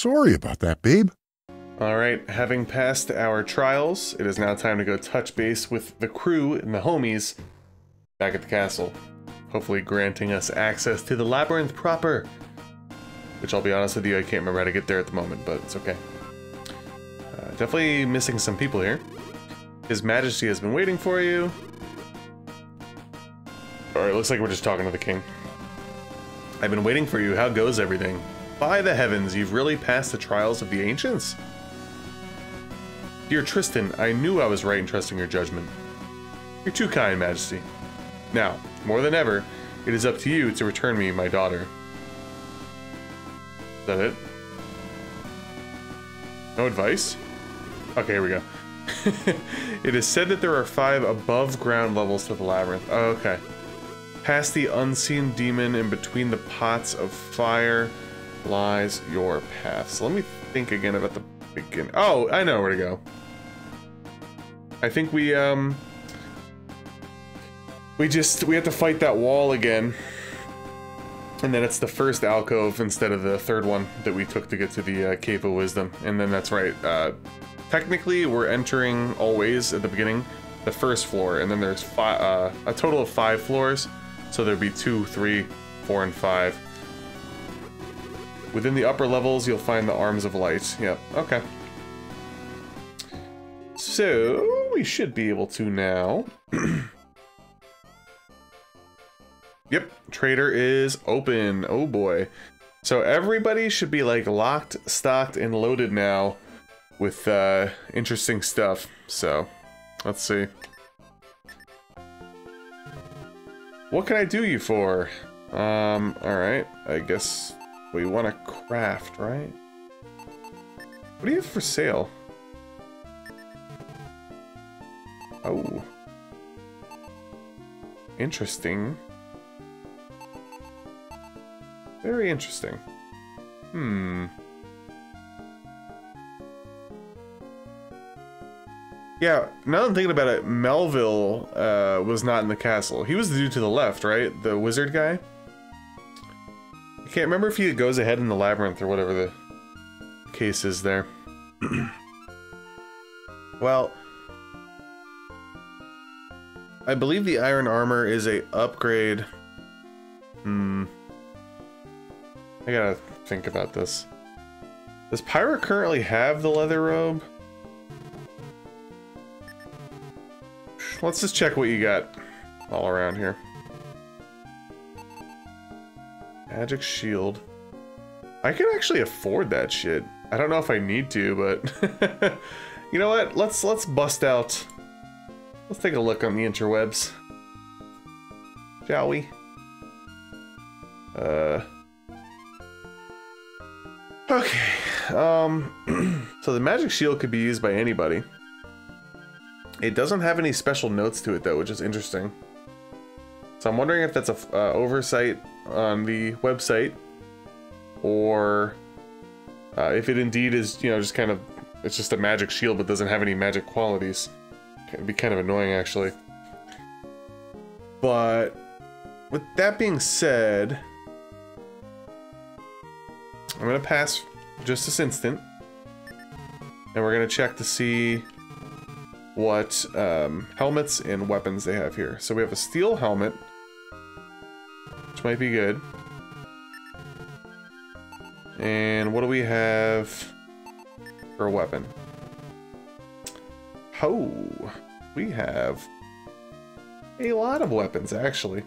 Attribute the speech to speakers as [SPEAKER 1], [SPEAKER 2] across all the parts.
[SPEAKER 1] Sorry about that, babe.
[SPEAKER 2] Alright, having passed our trials, it is now time to go touch base with the crew and the homies back at the castle. Hopefully granting us access to the labyrinth proper. Which I'll be honest with you, I can't remember how to get there at the moment, but it's okay. Definitely missing some people here. His Majesty has been waiting for you. Alright, looks like we're just talking to the king. I've been waiting for you. How goes everything? By the heavens, you've really passed the trials of the ancients? Dear Tristan, I knew I was right in trusting your judgment. You're too kind, Majesty. Now, more than ever, it is up to you to return me my daughter. Is that it? No advice? Okay, here we go. It is said that there are 5 above-ground levels to the labyrinth. Oh, okay. Past the unseen demon and between the pots of fire lies your path. So let me think again about the beginning. Oh, I know where to go. I think we have to fight that wall again. And then it's the first alcove instead of the third one that we took to get to the Cave of Wisdom. And then that's right. Technically, we're entering always at the beginning the first floor, and then there's a total of 5 floors. So there'd be 2, 3, 4, and 5. Within the upper levels, you'll find the Arms of Light. Yep. Okay. So we should be able to now. Yep, trader is open. Oh boy. So everybody should be like locked, stocked, and loaded now with interesting stuff. So let's see. What can I do you for? Alright. I guess we want to craft, right? What do you have for sale? Oh. Interesting. Very interesting. Yeah, now that I'm thinking about it, Melvyl was not in the castle. He was the dude to the left, right? The wizard guy? I can't remember if he goes ahead in the labyrinth or whatever the case is there. Well, I believe the iron armor is a upgrade. I gotta think about this. Does Pyra currently have the leather robe? Let's just check what you got all around here. Magic shield. I can actually afford that shit. I don't know if I need to, but you know what? Let's bust out. Let's take a look on the interwebs. Shall we? Okay. So the magic shield could be used by anybody. It doesn't have any special notes to it though, which is interesting. So I'm wondering if that's a oversight on the website, or if it indeed is, you know, just kind of, it's just a magic shield but doesn't have any magic qualities. It'd be kind of annoying actually. But with that being said, I'm gonna pass just this instant, and we're gonna check to see what helmets and weapons they have here. So we have a steel helmet, which might be good. And what do we have for a weapon? Oh, we have a lot of weapons, actually.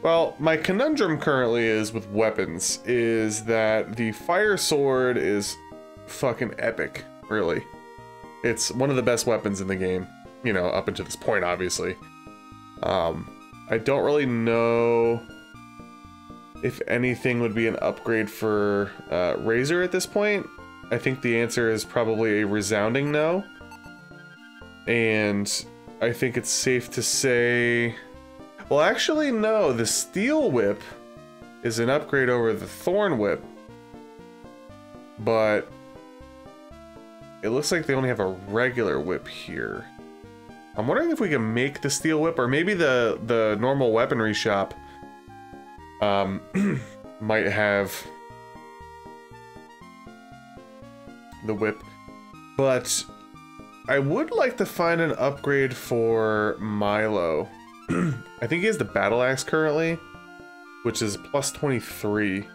[SPEAKER 2] Well, my conundrum currently is with weapons, is that the fire sword is fucking epic, really. It's one of the best weapons in the game, you know, up until this point, obviously. I don't really know if anything would be an upgrade for Razor at this point. I think the answer is probably a resounding no. And I think it's safe to say... Well, actually, no. The Steel Whip is an upgrade over the Thorn Whip. But it looks like they only have a regular whip here. I'm wondering if we can make the steel whip, or maybe the normal weaponry shop might have the whip. But I would like to find an upgrade for Milo. I think he has the battle axe currently, which is plus 23.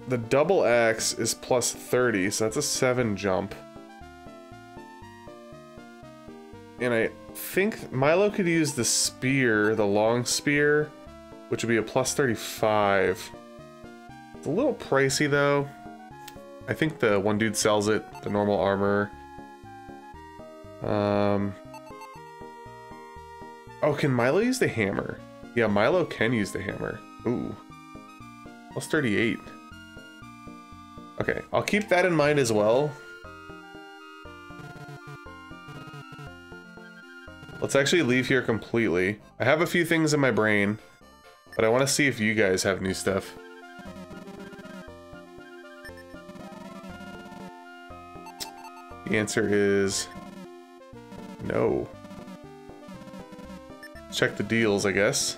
[SPEAKER 2] The double axe is plus 30, so that's a 7 jump. And I think Milo could use the spear, the long spear, which would be a plus 35. It's a little pricey though. I think the one dude sells it, the normal armor. Oh, can Milo use the hammer? Yeah, Milo can use the hammer. Ooh. Plus 38. Okay, I'll keep that in mind as well. Let's actually leave here completely. I have a few things in my brain, but I want to see if you guys have new stuff. The answer is no. Check the deals, I guess.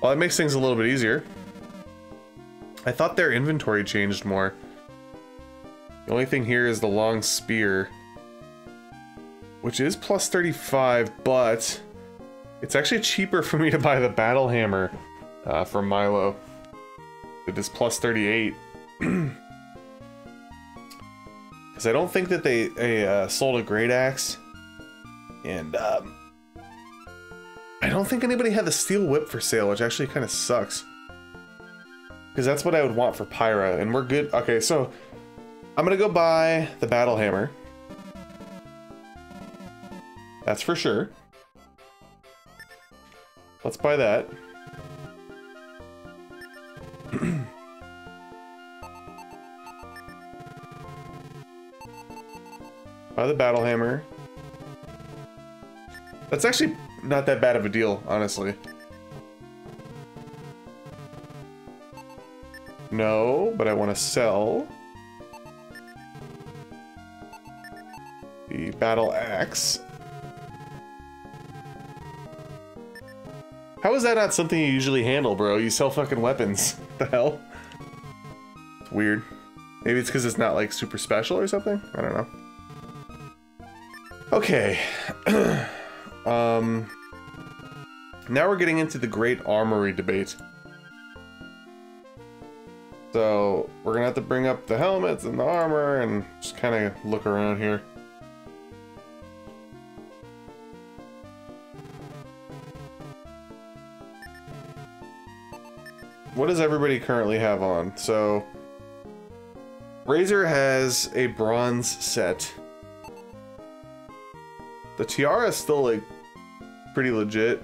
[SPEAKER 2] Well, that makes things a little bit easier. I thought their inventory changed more. The only thing here is the long spear, which is plus 35, but it's actually cheaper for me to buy the battle hammer from Milo. It is plus 38. Because I don't think that they sold a great axe, and I don't think anybody had the steel whip for sale, which actually kind of sucks. Because that's what I would want for Pyra, and we're good. Okay, so I'm gonna go buy the battle hammer. That's for sure. Let's buy that. Buy the battle hammer. That's actually not that bad of a deal, honestly. No, but I want to sell the battle axe. How is that not something you usually handle, bro? You sell fucking weapons. What the hell? It's weird. Maybe it's because it's not like super special or something? I don't know. Okay. Now we're getting into the great armory debate. So we're gonna have to bring up the helmets and the armor and just kind of look around here. What does everybody currently have on? So Razor has a bronze set. The tiara is still like pretty legit.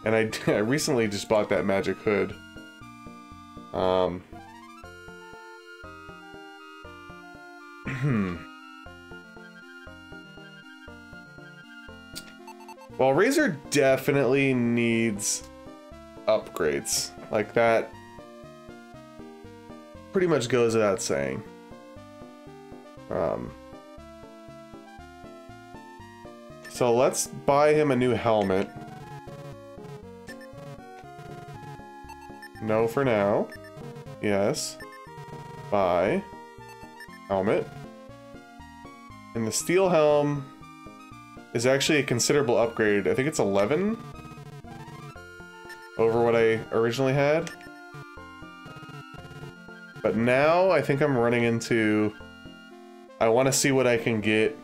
[SPEAKER 2] And I recently just bought that magic hood. Well, Razor definitely needs upgrades. Like that pretty much goes without saying. So let's buy him a new helmet. No for now. Yes. Buy. Helmet. And the steel helm is actually a considerable upgrade. I think it's 11 over what I originally had. But now I think I'm running into... I want to see what I can get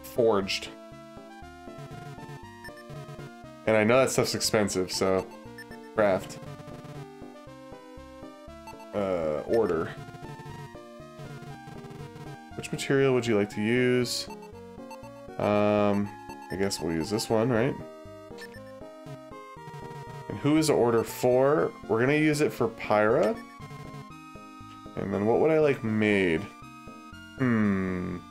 [SPEAKER 2] forged. And I know that stuff's expensive, so... Craft. Order. Which material would you like to use? I guess we'll use this one, right? And who is the order for? We're gonna use it for Pyra. And then what would I like made? I'm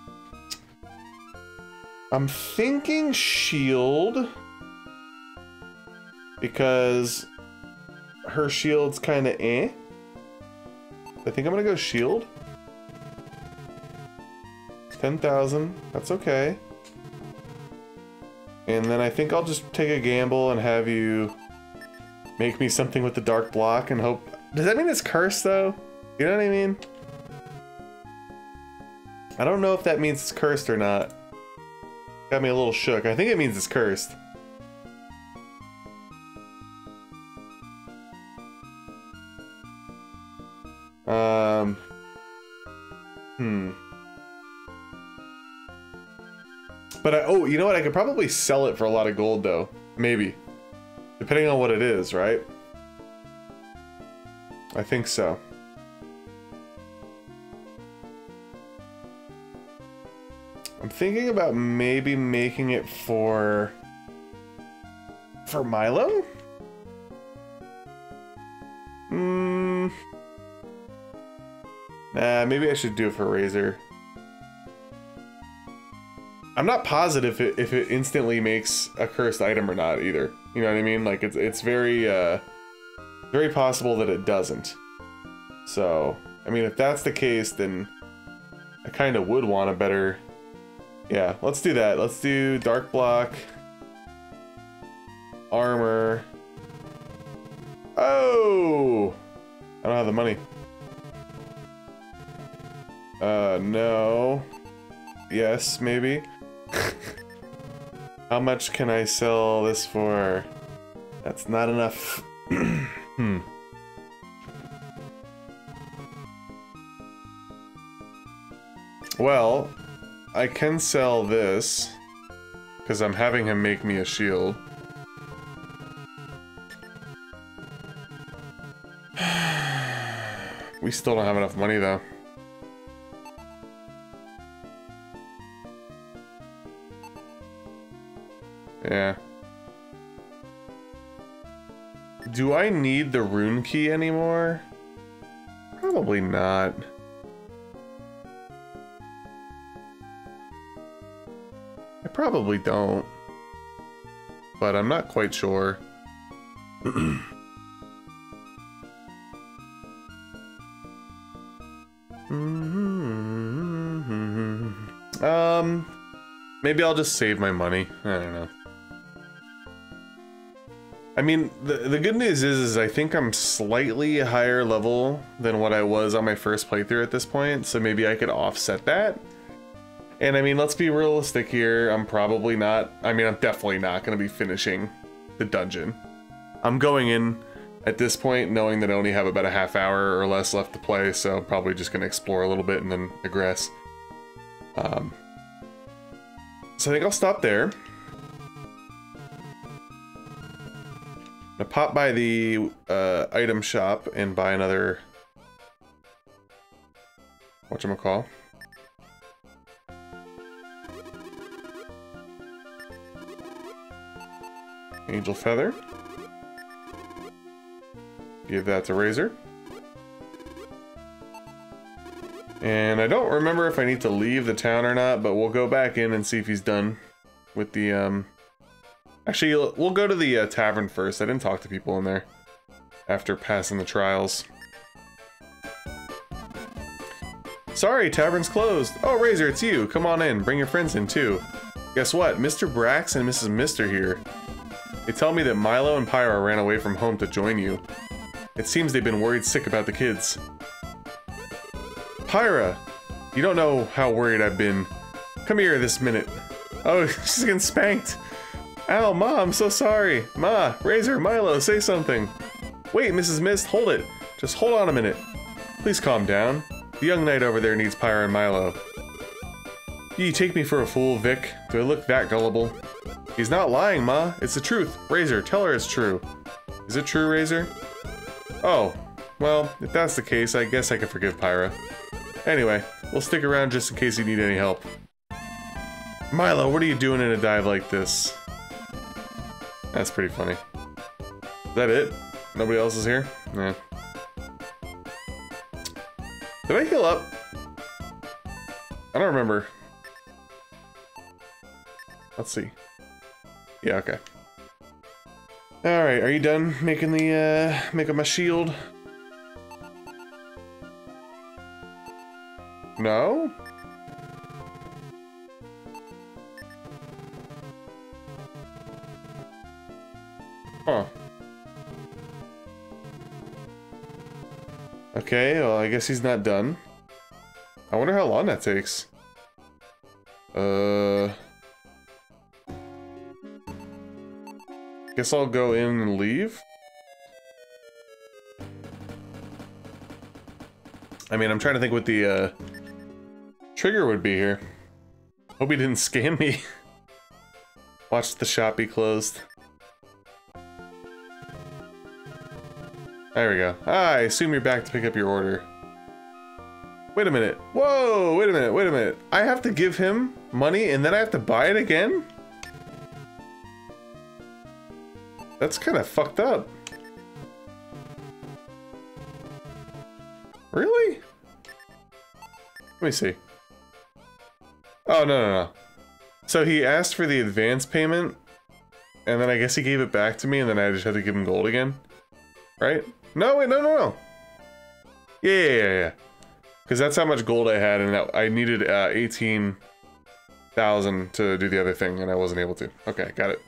[SPEAKER 2] thinking shield. Because her shield's kinda eh. I think I'm gonna go shield. 10,000. That's okay. And then I think I'll just take a gamble and have you make me something with the dark block and hope... Does that mean it's cursed, though? You know what I mean? I don't know if that means it's cursed or not. Got me a little shook. I think it means it's cursed. But oh, you know what? I could probably sell it for a lot of gold, though. Maybe. Depending on what it is, right? I think so. I'm thinking about maybe making it for Milo? Nah, maybe I should do it for Razor. I'm not positive if it instantly makes a cursed item or not either. You know what I mean? Like it's very very possible that it doesn't. So, I mean, if that's the case, then I kind of would want a better... Yeah, let's do that. Let's do dark block, armor. Oh! I don't have the money. No. Yes, maybe. How much can I sell this for? That's not enough. Well, I can sell this, because I'm having him make me a shield. We still don't have enough money, though. Yeah. Do I need the rune key anymore? Probably not. I probably don't. But I'm not quite sure. Maybe I'll just save my money. I don't know. I mean, the good news is I think I'm slightly higher level than what I was on my first playthrough at this point, so maybe I could offset that. And I mean, let's be realistic here. I'm probably not, I mean, I'm definitely not going to be finishing the dungeon. I'm going in at this point knowing that I only have about a half hour or less left to play, so I'm probably just going to explore a little bit and then egress. So I think I'll stop there. I'll pop by the item shop and buy another... whatchamacall? Angel Feather. Give that to Razor. And I don't remember if I need to leave the town or not, but we'll go back in and see if he's done with the, Actually, we'll go to the tavern first. I didn't talk to people in there after passing the trials. Sorry, tavern's closed. Oh, Razor, it's you. Come on in. Bring your friends in, too. Guess what? Mr. Brax and Mrs. Mister here. They tell me that Milo and Pyra ran away from home to join you. It seems they've been worried sick about the kids. Pyra! You don't know how worried I've been. Come here this minute. Oh, she's getting spanked. Ow, Ma, I'm so sorry. Ma, Razor, Milo, say something. Wait, Mrs. Mist, hold it. Just hold on a minute. Please calm down. The young knight over there needs Pyra and Milo. You take me for a fool, Vic. Do I look that gullible? He's not lying, Ma. It's the truth. Razor, tell her it's true. Is it true, Razor? Oh, well, if that's the case, I guess I can forgive Pyra. Anyway, we'll stick around just in case you need any help. Milo, what are you doing in a dive like this? That's pretty funny. Is that it? Nobody else is here? Nah. Did I heal up? I don't remember. Let's see. Yeah, okay. Alright, are you done making the, making my shield? No? Huh. Okay, well, I guess he's not done. I wonder how long that takes. Guess I'll go in and leave. I mean, I'm trying to think what the trigger would be here. Hope he didn't scam me. Watch the shop be closed. There we go. Ah, I assume you're back to pick up your order. Wait a minute. Whoa, wait a minute, wait a minute. I have to give him money and then I have to buy it again? That's kind of fucked up. Really? Let me see. Oh, no. So he asked for the advance payment, and then I guess he gave it back to me, and then I just had to give him gold again? Right? No, wait, no. Yeah. Because that's how much gold I had, and I needed 18,000 to do the other thing, and I wasn't able to. Okay, got it.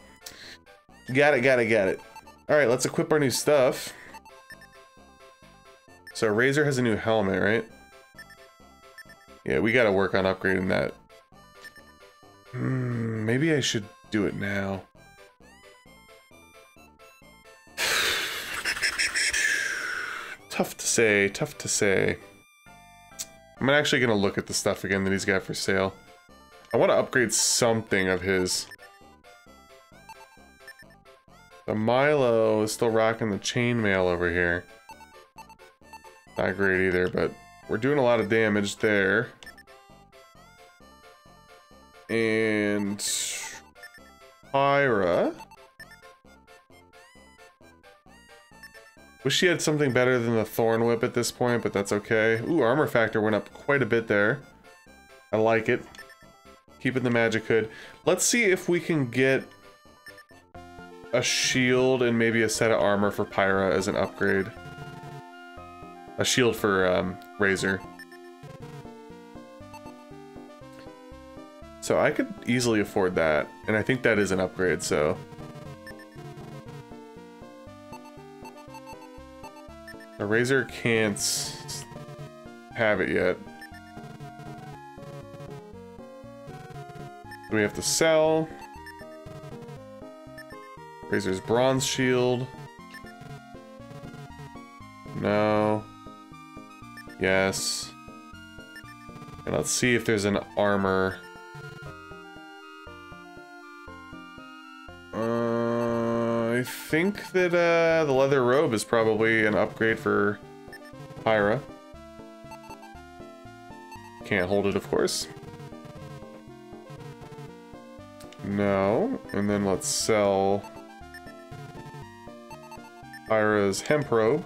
[SPEAKER 2] Got it. Alright, let's equip our new stuff. So Razor has a new helmet, right? Yeah, we gotta work on upgrading that. Maybe I should do it now. Tough to say. I'm actually gonna look at the stuff again that he's got for sale. I want to upgrade something of his. The Milo is still rocking the chainmail over here. Not great either, but we're doing a lot of damage there. And Pyra. Wish she had something better than the Thorn Whip at this point, but that's okay. Ooh, armor factor went up quite a bit there. I like it. Keeping the magic hood. Let's see if we can get a shield and maybe a set of armor for Pyra as an upgrade. A shield for Razor. So I could easily afford that, and I think that is an upgrade, so... The Razor can't have it yet. Do we have to sell? Razor's bronze shield. No. Yes. And let's see if there's an armor. I think that the leather robe is probably an upgrade for Pyra. Can't hold it, of course. No. And then let's sell Pyra's hemp robe.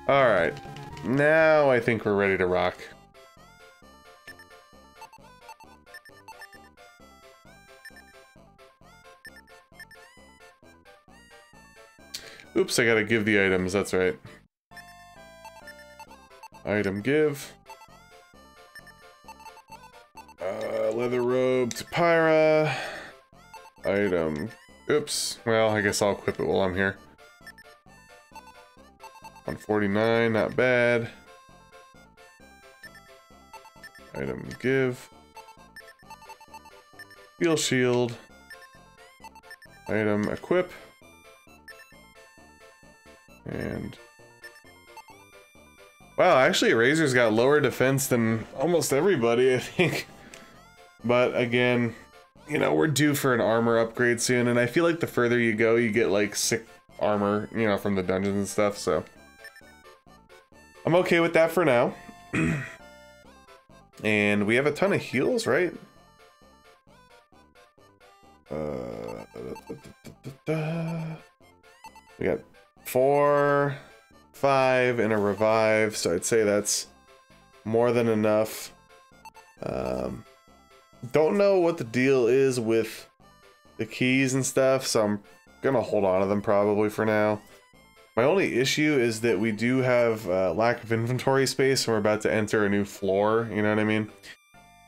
[SPEAKER 2] Alright. Now I think we're ready to rock. Oops, I gotta give the items, that's right. Item give. Leather robe to Pyra. Item. Oops. Well, I guess I'll equip it while I'm here. 149, not bad. Item give. Steel shield. Item equip. And... wow, actually Razor's got lower defense than almost everybody, I think. But again, you know, we're due for an armor upgrade soon, and I feel like the further you go, you get like sick armor, you know, from the dungeons and stuff, so... I'm okay with that for now. And we have a ton of heals, right? We got 4, 5, and a revive, so I'd say that's more than enough. Don't know what the deal is with the keys and stuff, so I'm gonna hold on to them probably for now. My only issue is that we do have lack of inventory space, and we're about to enter a new floor, you know what I mean?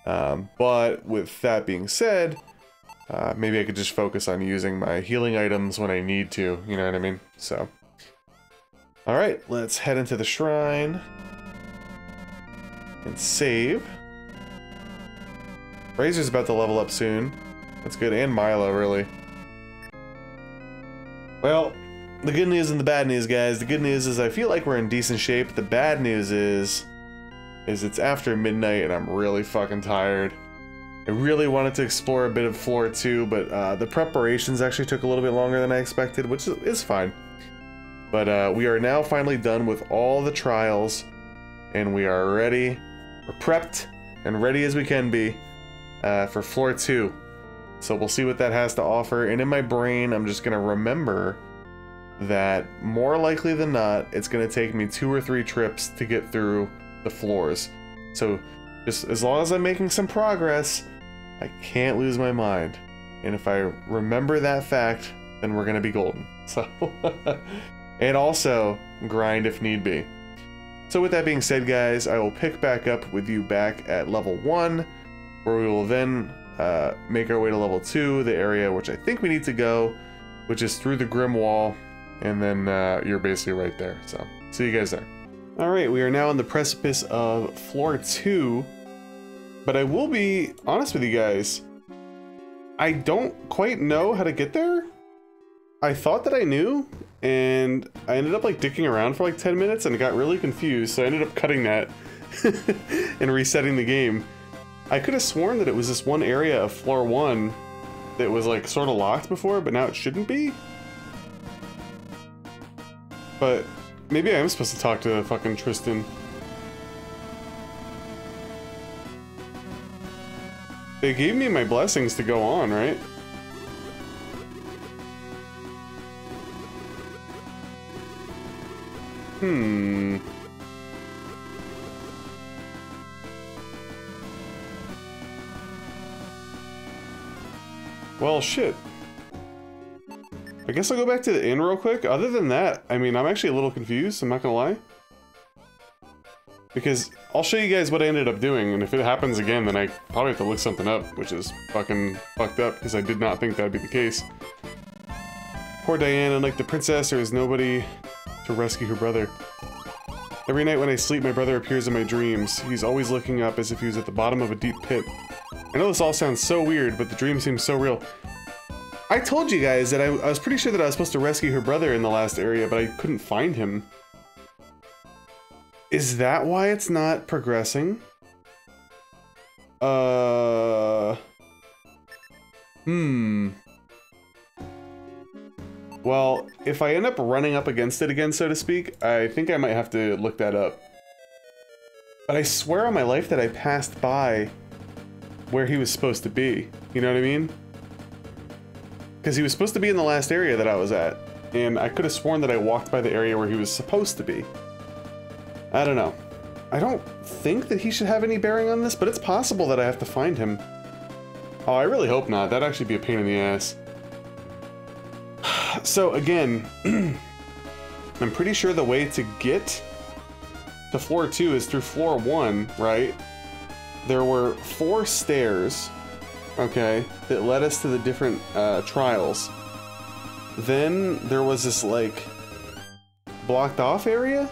[SPEAKER 2] But with that being said, maybe I could just focus on using my healing items when I need to, you know what I mean? So, all right, let's head into the shrine and save. Razor's about to level up soon. That's good, and Milo, really. Well, the good news and the bad news, guys. The good news is I feel like we're in decent shape. The bad news is it's after midnight and I'm really fucking tired. I really wanted to explore a bit of floor 2, but the preparations actually took a little bit longer than I expected, which is fine. But we are now finally done with all the trials, and we are ready. We're prepped and ready as we can be for floor 2. So we'll see what that has to offer, and in my brain I'm just gonna remember that more likely than not it's gonna take me 2 or 3 trips to get through the floors. So just as long as I'm making some progress, I can't lose my mind. And if I remember that fact, then we're gonna be golden. So and also grind if need be. So with that being said, guys, I will pick back up with you back at level 1, where we will then make our way to level 2, the area which I think we need to go, which is through the Grim Wall, and then you're basically right there. So see you guys there. All right, we are now on the precipice of floor 2, but I will be honest with you guys, I don't quite know how to get there. I thought that I knew, and I ended up like dicking around for like 10 minutes and got really confused, so I ended up cutting that and resetting the game. I could have sworn that it was this one area of floor 1 that was like sort of locked before, but now it shouldn't be. But maybe I am supposed to talk to fucking Tristan. They gave me my blessings to go on, right? Well, shit. I guess I'll go back to the inn real quick. Other than that, I mean, I'm actually a little confused, I'm not gonna lie. Because I'll show you guys what I ended up doing, and if it happens again, then I probably have to look something up, which is fucking fucked up, because I did not think that'd be the case. Poor Diane, unlike the princess, there is nobody to rescue her brother. Every night when I sleep, my brother appears in my dreams. He's always looking up as if he was at the bottom of a deep pit. I know this all sounds so weird, but the dream seems so real. I told you guys that I was pretty sure that I was supposed to rescue her brother in the last area, but I couldn't find him. Is that why it's not progressing? Well, if I end up running up against it again, so to speak, I think I might have to look that up. But I swear on my life that I passed by where he was supposed to be. You know what I mean? Because he was supposed to be in the last area that I was at, and I could have sworn that I walked by the area where he was supposed to be. I don't know. I don't think that he should have any bearing on this, but it's possible that I have to find him. Oh, I really hope not. That'd actually be a pain in the ass. So again, I'm pretty sure the way to get to floor 2 is through floor 1, right? There were 4 stairs, okay, that led us to the different trials. Then there was this like blocked off area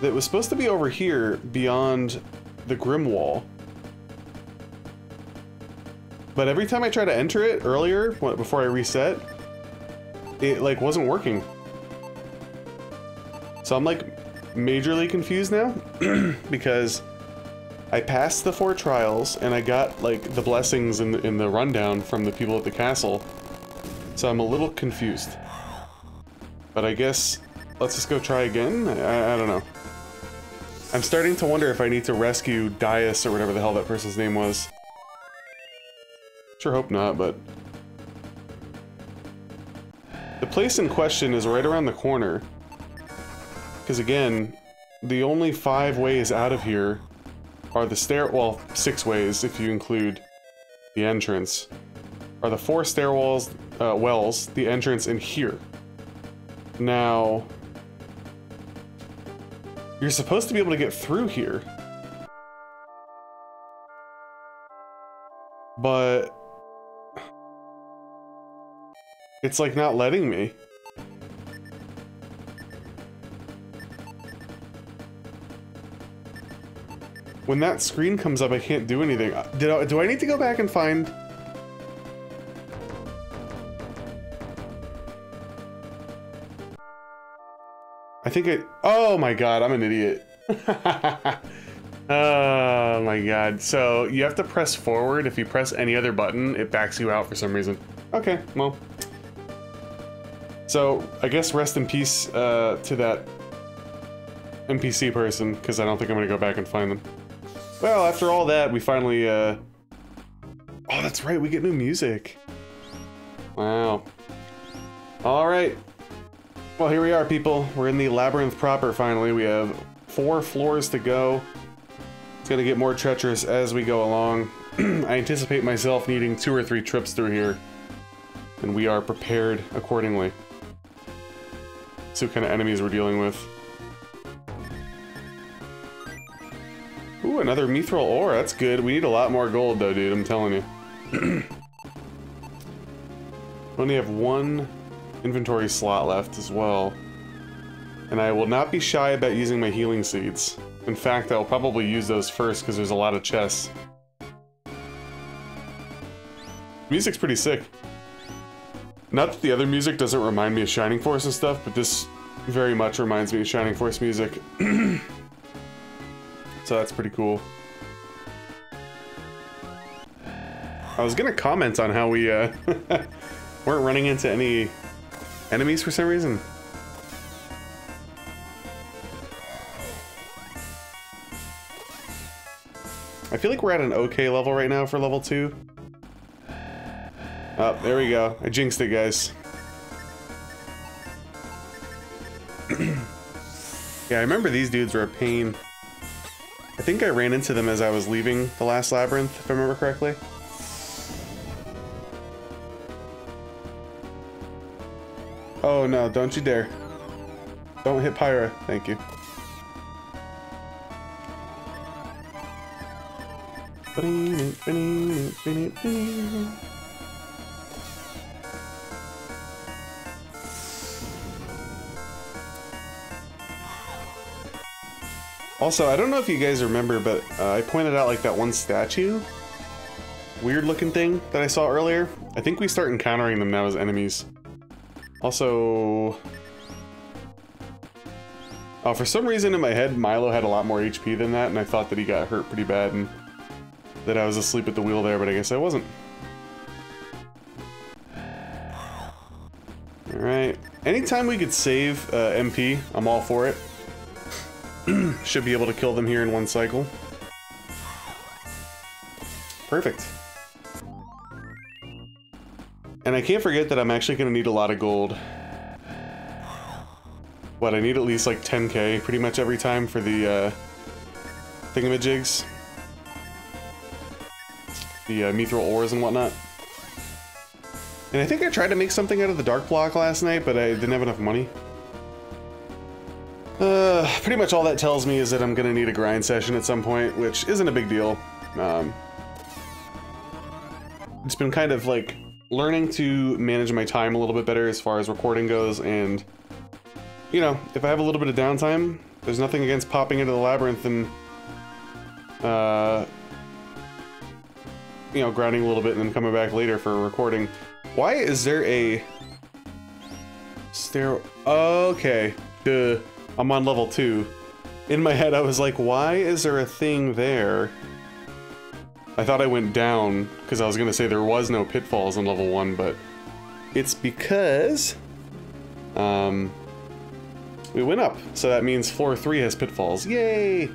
[SPEAKER 2] that was supposed to be over here beyond the Grim Wall. But every time I try to enter it earlier, before I reset, it like wasn't working. So I'm like majorly confused now because I passed the 4 trials and I got like the blessings in the rundown from the people at the castle. So I'm a little confused. But I guess let's just go try again. I don't know. I'm starting to wonder if I need to rescue Dias or whatever the hell that person's name was. Sure hope not, but the place in question is right around the corner. Because again, the only 5 ways out of here are the well, 6 ways if you include the entrance. Are the 4 stairwells, wells, the entrance, and here. Now, you're supposed to be able to get through here. But It's like not letting me. When that screen comes up, I can't do anything. Do I need to go back and find... I think I... Oh my god, I'm an idiot. Oh my god. So, you have to press forward. If you press any other button, it backs you out for some reason. Okay, well. So, I guess rest in peace to that NPC person, because I don't think I'm going to go back and find them. Well, after all that, we finally, Oh, that's right, we get new music. Wow. Alright. Well, here we are, people. We're in the labyrinth proper, finally. We have 4 floors to go. It's gonna get more treacherous as we go along. I anticipate myself needing 2 or 3 trips through here. And we are prepared accordingly. See what kind of enemies we're dealing with. Ooh, another mithril ore. That's good. We need a lot more gold, though, dude. I'm telling you. We only have 1 inventory slot left as well. And I will not be shy about using my healing seeds. In fact, I'll probably use those first because there's a lot of chests. Music's pretty sick. Not that the other music doesn't remind me of Shining Force and stuff, but this very much reminds me of Shining Force music. So that's pretty cool. I was gonna comment on how we weren't running into any enemies for some reason. I feel like we're at an okay level right now for level 2. Oh, there we go. I jinxed it, guys. Yeah, I remember these dudes were a pain. I think I ran into them as I was leaving the last labyrinth, if I remember correctly. Oh no, don't you dare. Don't hit Pyra, thank you. Also, I don't know if you guys remember, but I pointed out like that one statue, weird looking thing that I saw earlier. I think we start encountering them now as enemies. Also, oh, for some reason in my head, Milo had a lot more HP than that, and I thought that he got hurt pretty bad and that I was asleep at the wheel there, but I guess I wasn't. Alright, anytime we could save MP, I'm all for it. Should be able to kill them here in one cycle. Perfect. And I can't forget that I'm actually going to need a lot of gold. What, I need at least like 10k pretty much every time for the thingamajigs. The mithril ores and whatnot. And I think I tried to make something out of the dark block last night, but I didn't have enough money. Pretty much all that tells me is that I'm gonna need a grind session at some point, which isn't a big deal. It's been kind of like learning to manage my time a little bit better as far as recording goes, and you know, if I have a little bit of downtime, there's nothing against popping into the labyrinth and you know, grinding a little bit and then coming back later for recording. Why is there a stair? Okay, duh. I'm on level 2. In my head, I was like, why is there a thing there? I thought I went down, because I was going to say there was no pitfalls in level 1, but it's because we went up. So that means floor 3 has pitfalls. Yay!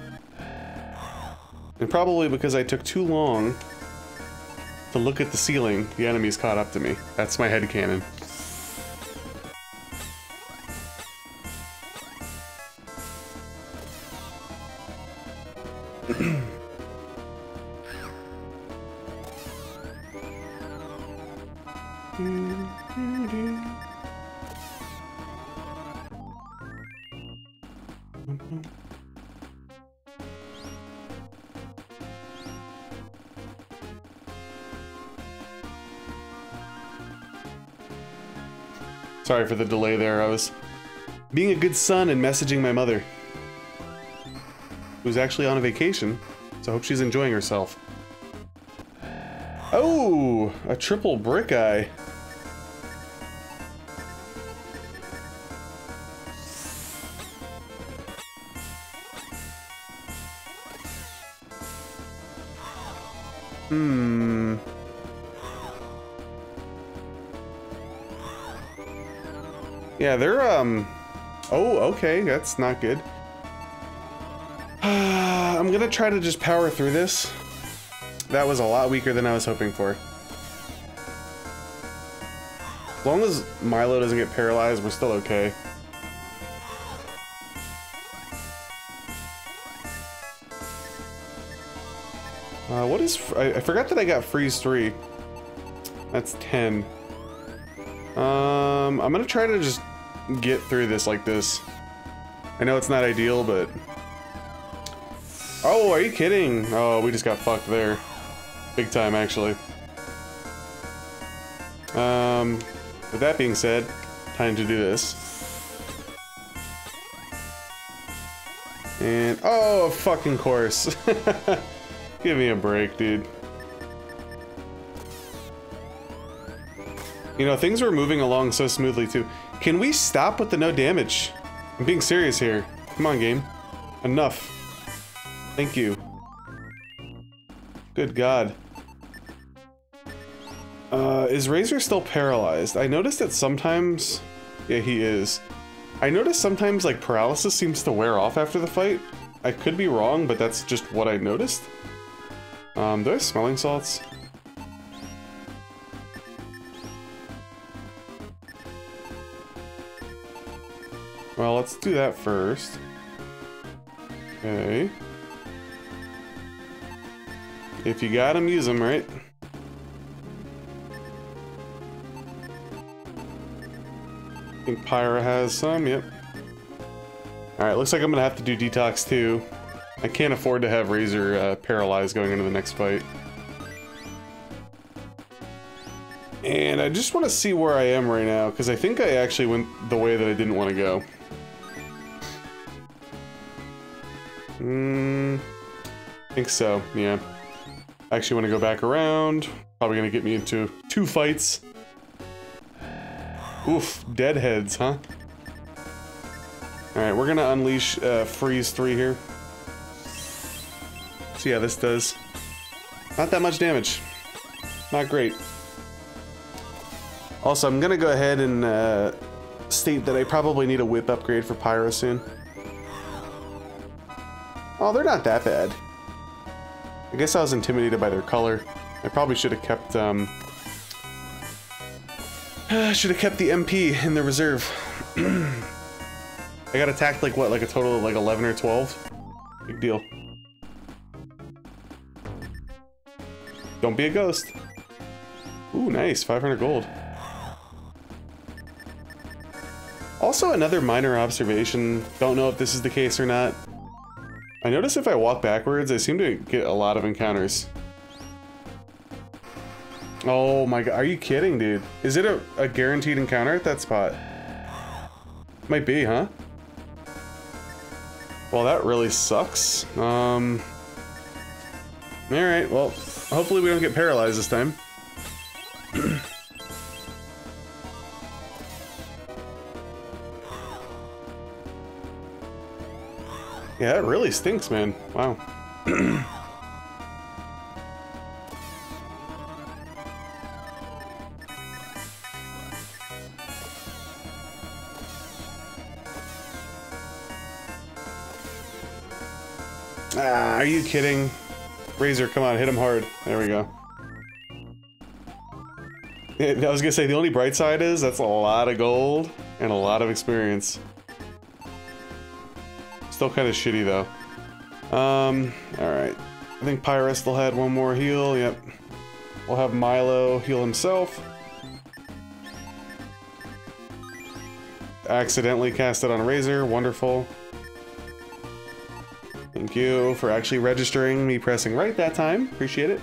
[SPEAKER 2] And probably because I took too long to look at the ceiling, the enemies caught up to me. That's my headcanon. Sorry for the delay there. I was being a good son and messaging my mother, who's actually on a vacation, so I hope she's enjoying herself. Oh, a triple Brikeye. Yeah, they're, oh, okay, that's not good. I'm gonna try to just power through this. That was a lot weaker than I was hoping for. As long as Milo doesn't get paralyzed, we're still okay. What is... I forgot that I got freeze 3. That's 10. I'm gonna try to just get through this like this. I know it's not ideal, but... Oh, are you kidding? Oh, we just got fucked there. Big time, actually. With that being said, time to do this. And... Oh, of fucking course. Give me a break, dude. You know, things were moving along so smoothly, too. Can we stop with the no damage? I'm being serious here. Come on, game. Enough. Thank you. Good God. Is Razor still paralyzed? I noticed that sometimes... Yeah, he is. I noticed sometimes, like, paralysis seems to wear off after the fight. I could be wrong, but that's just what I noticed. Do I have smelling salts? Well, let's do that first. Okay. If you got them, use them, right? I think Pyra has some, yep. Alright, looks like I'm gonna have to do detox too. I can't afford to have Razor paralyzed going into the next fight. And I just want to see where I am right now, because I think I actually went the way that I didn't want to go. I think so, yeah. I actually want to go back around. Probably gonna get me into 2 fights. Oof, deadheads, huh? Alright, we're gonna unleash Freeze 3 here. So yeah, this does not that much damage. Not great. Also, I'm gonna go ahead and state that I probably need a whip upgrade for Pyra soon. Oh, they're not that bad. I guess I was intimidated by their color. I probably should have kept the MP in the reserve. I got attacked like what, like a total of like 11 or 12? Big deal. Don't be a ghost. Ooh, nice, 500 gold. Also, another minor observation, don't know if this is the case or not. I notice if I walk backwards, I seem to get a lot of encounters. Oh my god, are you kidding, dude? Is it a guaranteed encounter at that spot? Might be, huh? Well, that really sucks. Alright, well, hopefully we don't get paralyzed this time. Yeah, that really stinks, man. Wow. Ah, are you kidding? Razor, come on, hit him hard. There we go. I was gonna say, the only bright side is that's a lot of gold and a lot of experience. Still kind of shitty though. Alright. I think Pyra still had one more heal, yep. We'll have Milo heal himself. Accidentally cast it on Razor, wonderful. Thank you for actually registering me pressing right that time, appreciate it.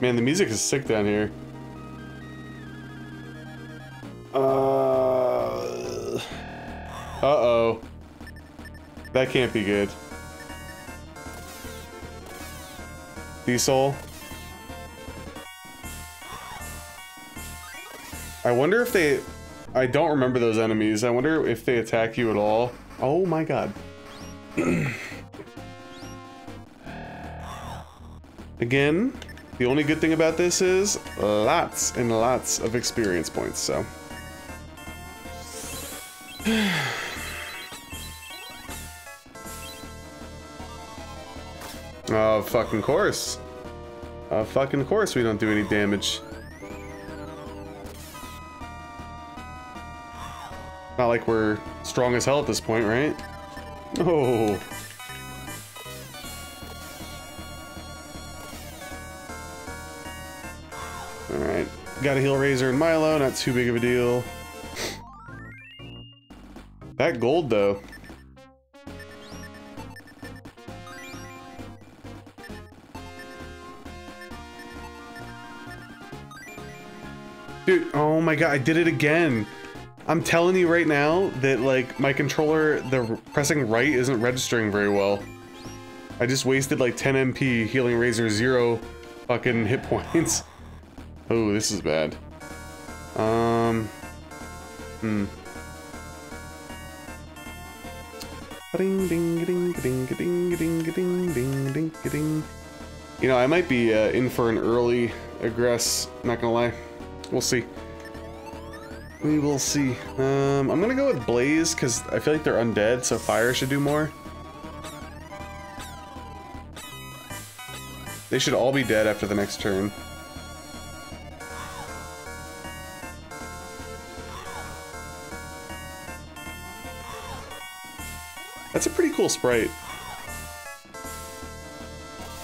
[SPEAKER 2] Man, the music is sick down here. Uh-oh. That can't be good. Diesel. I wonder if they... I don't remember those enemies. I wonder if they attack you at all. Oh my god. Again, the only good thing about this is lots and lots of experience points, so... Oh, fucking course. Fucking course we don't do any damage. Not like we're strong as hell at this point, right? Oh. Alright. Got a heal Razor and Milo, not too big of a deal. That gold, though. Dude, oh my god, I did it again. I'm telling you right now that, like, my controller, the pressing right isn't registering very well. I just wasted, like, 10 MP healing Razor 0 fucking hit points. Oh, this is bad. You know, I might be in for an early aggress, not gonna lie. We'll see. We will see. I'm gonna go with Blaze, because I feel like they're undead, so fire should do more. They should all be dead after the next turn. That's a pretty cool sprite.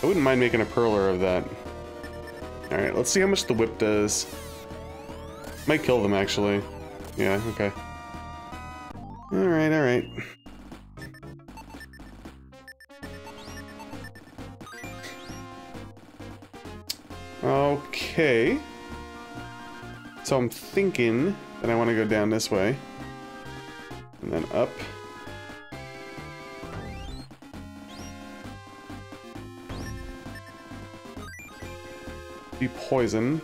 [SPEAKER 2] I wouldn't mind making a perler of that. Alright, let's see how much the whip does. Might kill them, actually. Yeah, okay. Alright, alright. Okay. So I'm thinking that I want to go down this way. And then up. Be poison.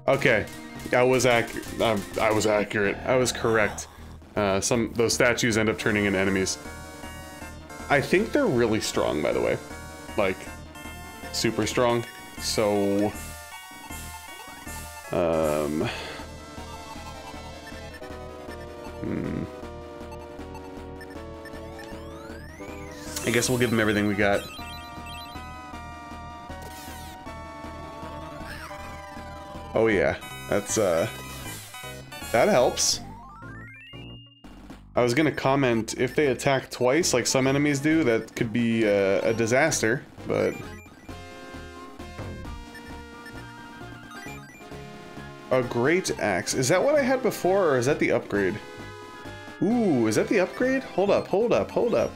[SPEAKER 2] Okay, I was accurate. I was correct. Those statues end up turning into enemies. I think they're really strong, by the way, like super strong. So, I guess we'll give them everything we got. Oh yeah, that's, that helps. I was gonna comment, if they attack twice, like some enemies do, that could be a disaster, but... A great axe. Is that what I had before, or is that the upgrade? Ooh, is that the upgrade? Hold up, hold up, hold up.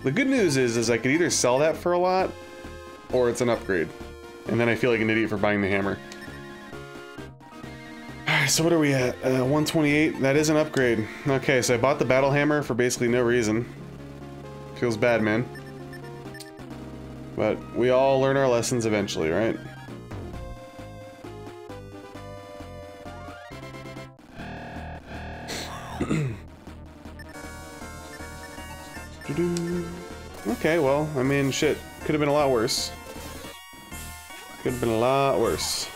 [SPEAKER 2] The good news is I could either sell that for a lot, or it's an upgrade. And then I feel like an idiot for buying the hammer. So what are we at? 128? That is an upgrade. Okay, so I bought the battle hammer for basically no reason. Feels bad, man. But we all learn our lessons eventually, right? Okay, well, I mean, shit. Could have been a lot worse. Could have been a lot worse.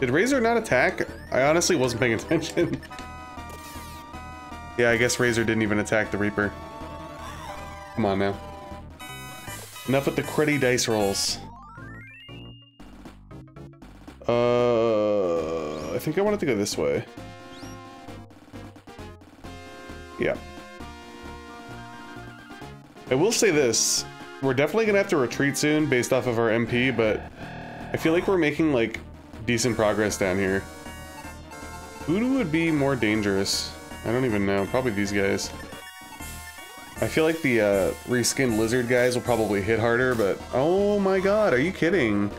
[SPEAKER 2] Did Razor not attack? I honestly wasn't paying attention. Yeah, I guess Razor didn't even attack the Reaper. Come on now. Enough with the cruddy dice rolls. I think I wanted to go this way. Yeah. I will say this. We're definitely gonna have to retreat soon based off of our MP, but I feel like we're making, like, decent progress down here. Voodoo would be more dangerous. I don't even know. Probably these guys. I feel like the reskinned lizard guys will probably hit harder, but oh my god, are you kidding?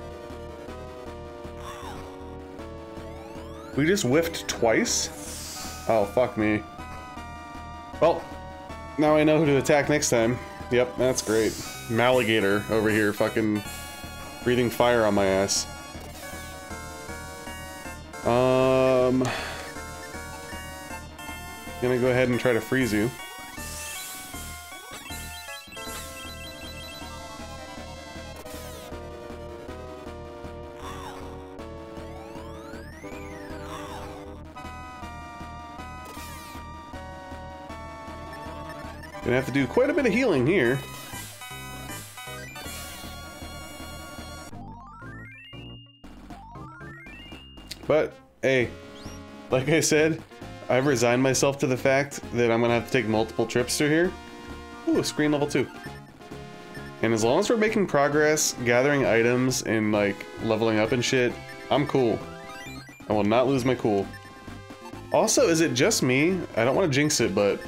[SPEAKER 2] We just whiffed twice? Oh, fuck me. Well, now I know who to attack next time. Yep, that's great. Maligator over here fucking breathing fire on my ass. Gonna go ahead and try to freeze you. Gonna have to do quite a bit of healing here. But, hey, like I said, I've resigned myself to the fact that I'm gonna have to take multiple trips through here. Ooh, screen level 2. And as long as we're making progress, gathering items, and like leveling up and shit, I'm cool. I will not lose my cool. Also, is it just me? I don't want to jinx it, but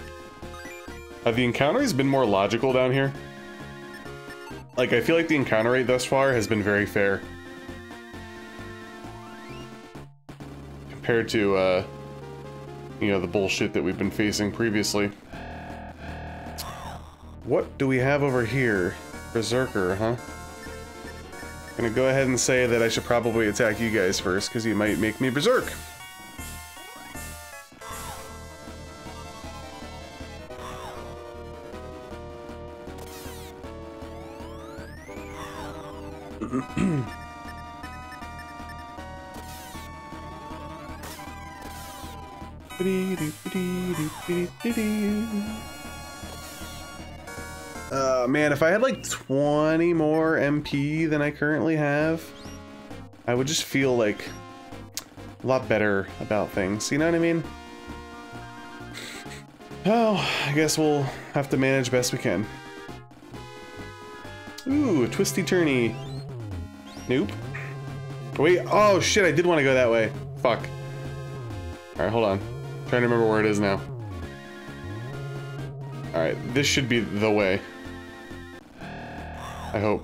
[SPEAKER 2] have the encounters been more logical down here? Like, I feel like the encounter rate thus far has been very fair. Compared to, you know, the bullshit that we've been facing previously. What do we have over here? Berserker, huh? Gonna go ahead and say that I should probably attack you guys first, because you might make me berserk. Man, if I had like 20 more MP than I currently have, I would just feel like a lot better about things, you know what I mean? Oh, I guess we'll have to manage best we can. Ooh, twisty turny. Nope. Wait, oh shit, I did want to go that way. Fuck. Alright, hold on. Trying to remember where it is now. Alright, this should be the way. I hope.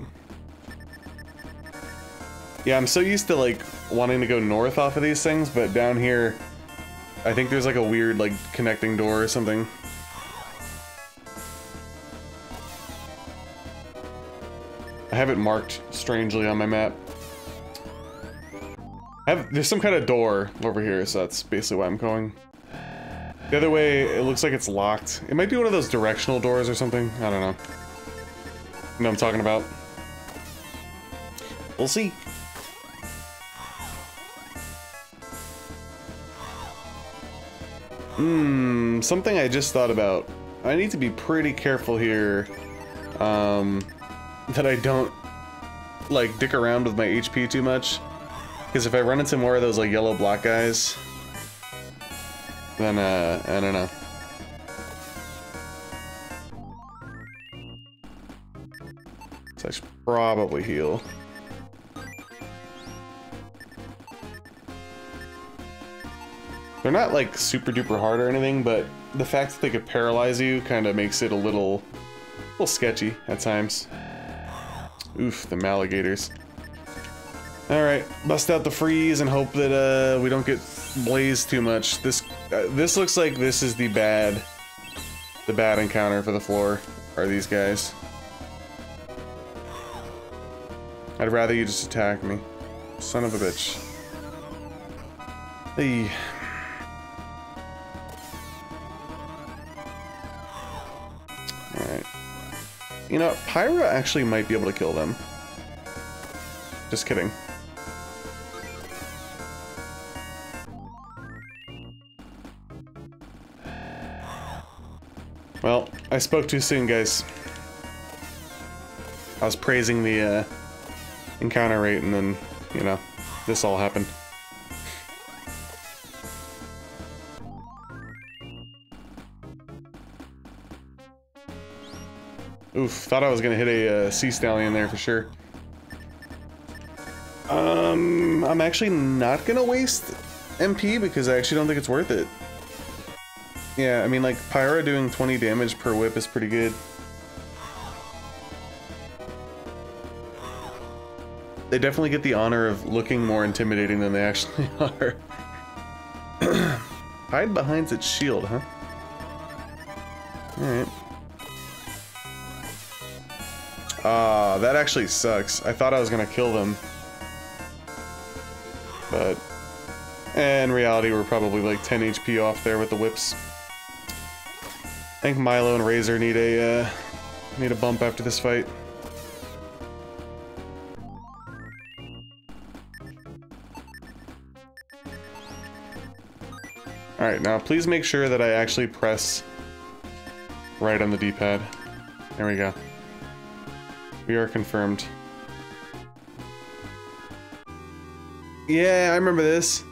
[SPEAKER 2] Yeah, I'm so used to like wanting to go north off of these things, but down here I think there's like a weird like connecting door or something. I have it marked strangely on my map. There's some kind of door over here, so that's basically why I'm going. The other way, it looks like it's locked. It might be one of those directional doors or something. I don't know. You know what I'm talking about? We'll see. Something I just thought about. I need to be pretty careful here. That I don't, like, dick around with my HP too much. Because if I run into more of those, like, yellow block guys, then, I don't know. So I should probably heal. They're not, like, super duper hard or anything, but the fact that they could paralyze you kind of makes it a little sketchy at times. Oof, the Maligators. Alright, bust out the freeze and hope that we don't get blazed too much. This looks like this is the bad encounter for the floor, are these guys. I'd rather you just attack me. Son of a bitch. Hey. Alright. You know, Pyra actually might be able to kill them. Just kidding. Well, I spoke too soon, guys. I was praising the encounter rate, and then, you know, this all happened. Oof, thought I was gonna hit a sea stallion there for sure. I'm actually not gonna waste MP because I actually don't think it's worth it. Yeah, I mean, like, Pyra doing 20 damage per whip is pretty good. They definitely get the honor of looking more intimidating than they actually are. Hide behind its shield, huh? Alright. That actually sucks. I thought I was gonna kill them. But in reality, we're probably like 10 HP off there with the whips. I think Milo and Razor need a bump after this fight. Alright, now please make sure that I actually press right on the D-pad. There we go. We are confirmed. Yeah, I remember this.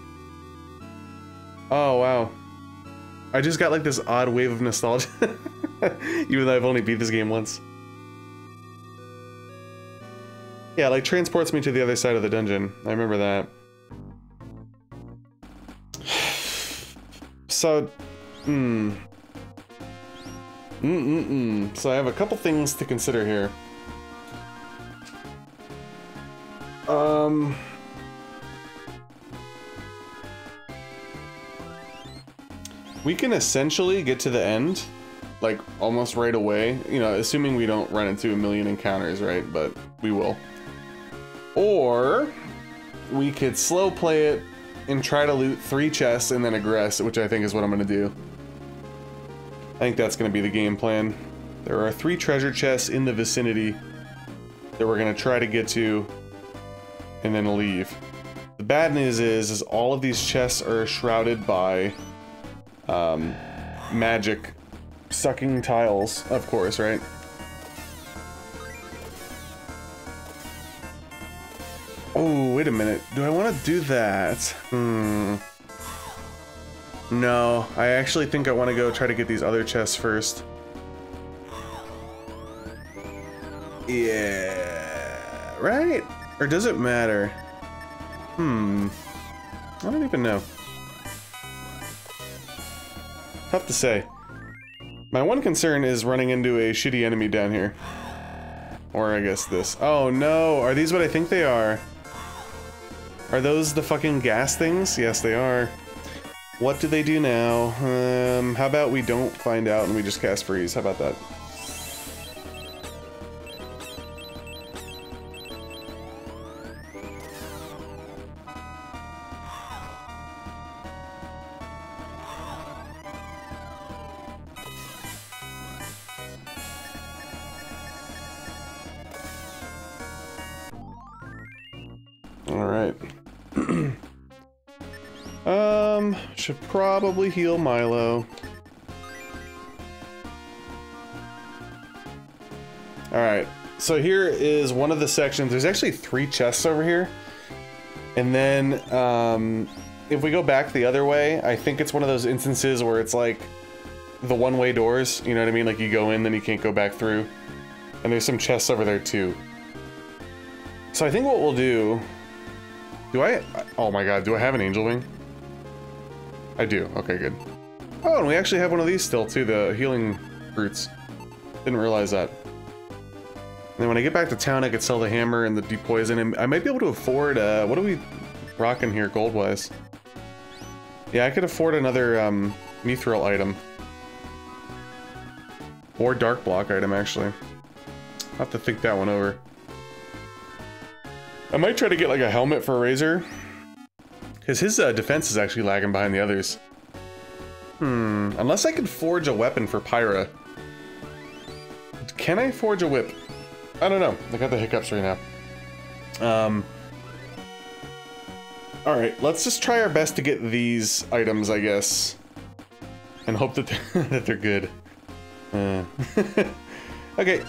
[SPEAKER 2] Oh, wow. I just got like this odd wave of nostalgia. Even though I've only beat this game once. Yeah, like transports me to the other side of the dungeon. I remember that. So, So I have a couple things to consider here. We can essentially get to the end, like, almost right away. You know, assuming we don't run into a million encounters, right? But we will. Or we could slow play it and try to loot 3 chests and then aggress, which I think is what I'm gonna do. I think that's gonna be the game plan. There are 3 treasure chests in the vicinity that we're gonna try to get to and then leave. The bad news is all of these chests are shrouded by magic sucking tiles, of course, right? Oh, wait a minute. Do I want to do that? No, I actually think I want to go try to get these other chests first. Yeah, right? Or does it matter? I don't even know. Tough to say. My one concern is running into a shitty enemy down here. Or I guess this. Oh no, are these what I think they are? Are those the fucking gas things? Yes, they are. What do they do now? How about we don't find out and we just cast freeze? How about that? Should probably heal Milo. Alright, so here is one of the sections. There's actually 3 chests over here. And then, if we go back the other way, I think it's one of those instances where it's like the one-way doors, you know what I mean? Like you go in, then you can't go back through. And there's some chests over there too. So I think what we'll do... Oh my god, do I have an angel wing? I do. Okay, good. Oh, and we actually have one of these still, too, the healing fruits. Didn't realize that. And then when I get back to town, I could sell the hammer and the depoison, and I might be able to afford, what are we rocking here, gold-wise? Yeah, I could afford another, mithril item. Or dark block item, actually. I'll have to think that one over. I might try to get, like, a helmet for Razor. Because his defense is actually lagging behind the others. Unless I could forge a weapon for Pyra. Can I forge a whip? I don't know. I got the hiccups right now. Alright, let's just try our best to get these items, I guess. And hope that they're good. Okay.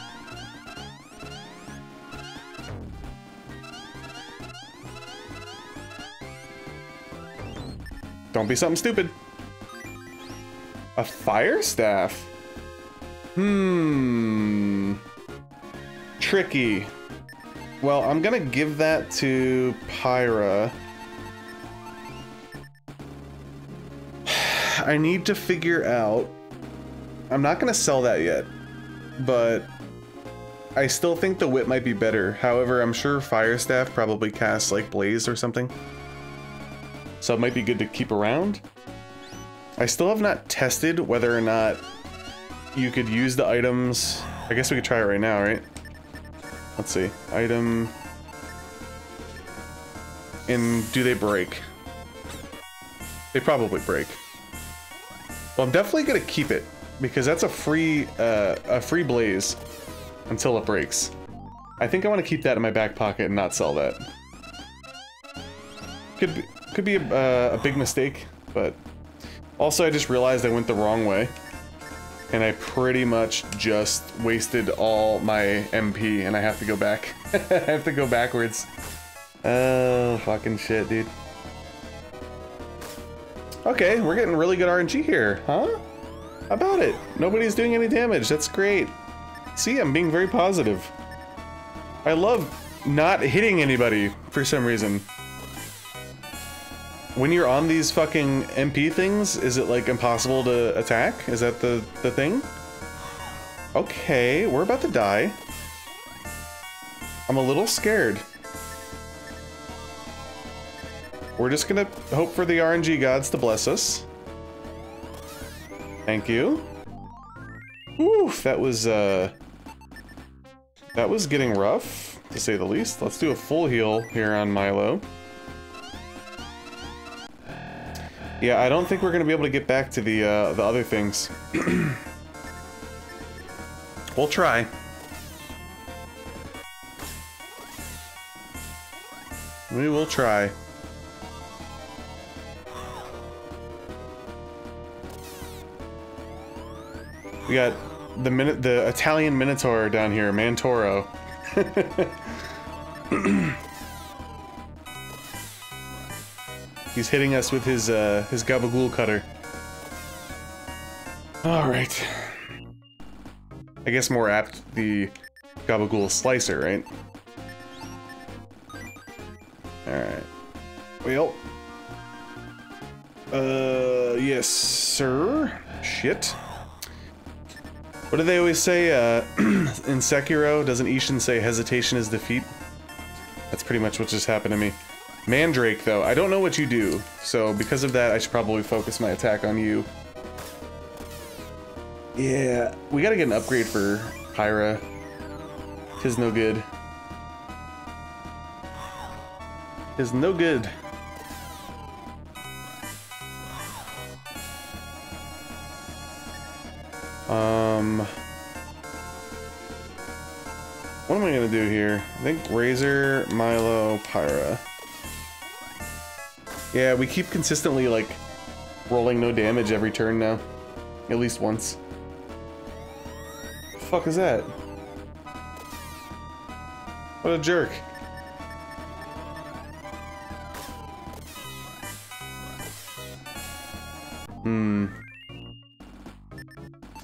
[SPEAKER 2] Don't be something stupid. A fire staff? Tricky. Well, I'm gonna give that to Pyra. I need to figure out... I'm not gonna sell that yet, but I still think the whip might be better. However, I'm sure Fire Staff probably casts like Blaze or something. So it might be good to keep around. I still have not tested whether or not you could use the items. I guess we could try it right now, right? Let's see. Item. And do they break? They probably break. Well, I'm definitely gonna keep it because that's a free blaze until it breaks. I think I want to keep that in my back pocket and not sell that. Could be a big mistake, but also I just realized I went the wrong way, and I pretty much just wasted all my MP, and I have to go back. I have to go backwards. Oh, fucking shit, dude. Okay, we're getting really good RNG here, huh? How about it? Nobody's doing any damage. That's great. See, I'm being very positive. I love not hitting anybody for some reason. When you're on these fucking MP things, is it like impossible to attack? Is that the thing? Okay, we're about to die. I'm a little scared. We're just gonna hope for the RNG gods to bless us. Thank you. Oof, that was getting rough, to say the least. Let's do a full heal here on Milo. Yeah, I don't think we're gonna be able to get back to the other things. We'll try. We will try. We got the Italian Minotaur down here, Mantoro. He's hitting us with his Gabagool cutter. All right. I guess more apt the Gabagool slicer, right? All right. Well. Yes, sir. Shit. What do they always say, in Sekiro? Doesn't Ishin say hesitation is defeat? That's pretty much what just happened to me. Mandrake, though, I don't know what you do, so because of that, I should probably focus my attack on you. Yeah, we gotta get an upgrade for Pyra. 'Tis no good. 'Tis no good. What am I gonna do here? I think Razor, Milo, Pyra. Yeah, we keep consistently, like, rolling no damage every turn now. At least once. The fuck is that? What a jerk.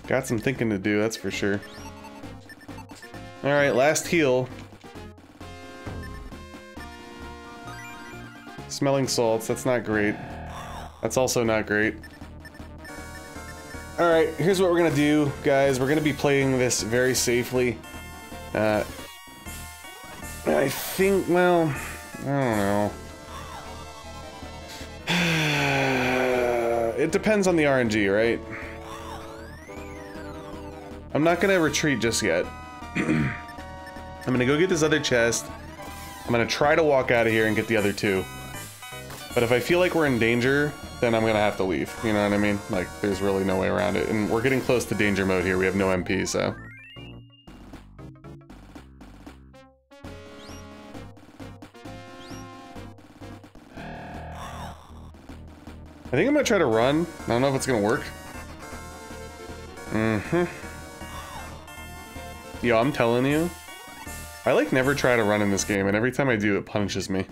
[SPEAKER 2] Got some thinking to do, that's for sure. Alright, last heal. Smelling salts, that's not great. That's also not great. Alright, here's what we're gonna do, guys. We're gonna be playing this very safely. I think, well, I don't know. It depends on the RNG, right? I'm not gonna retreat just yet. I'm gonna go get this other chest. I'm gonna try to walk out of here and get the other two. But if I feel like we're in danger, then I'm gonna have to leave. You know what I mean? Like, there's really no way around it. And we're getting close to danger mode here. We have no MP, so. I think I'm gonna try to run. I don't know if it's gonna work. Yo, I'm telling you, I like never try to run in this game, and every time I do, it punishes me.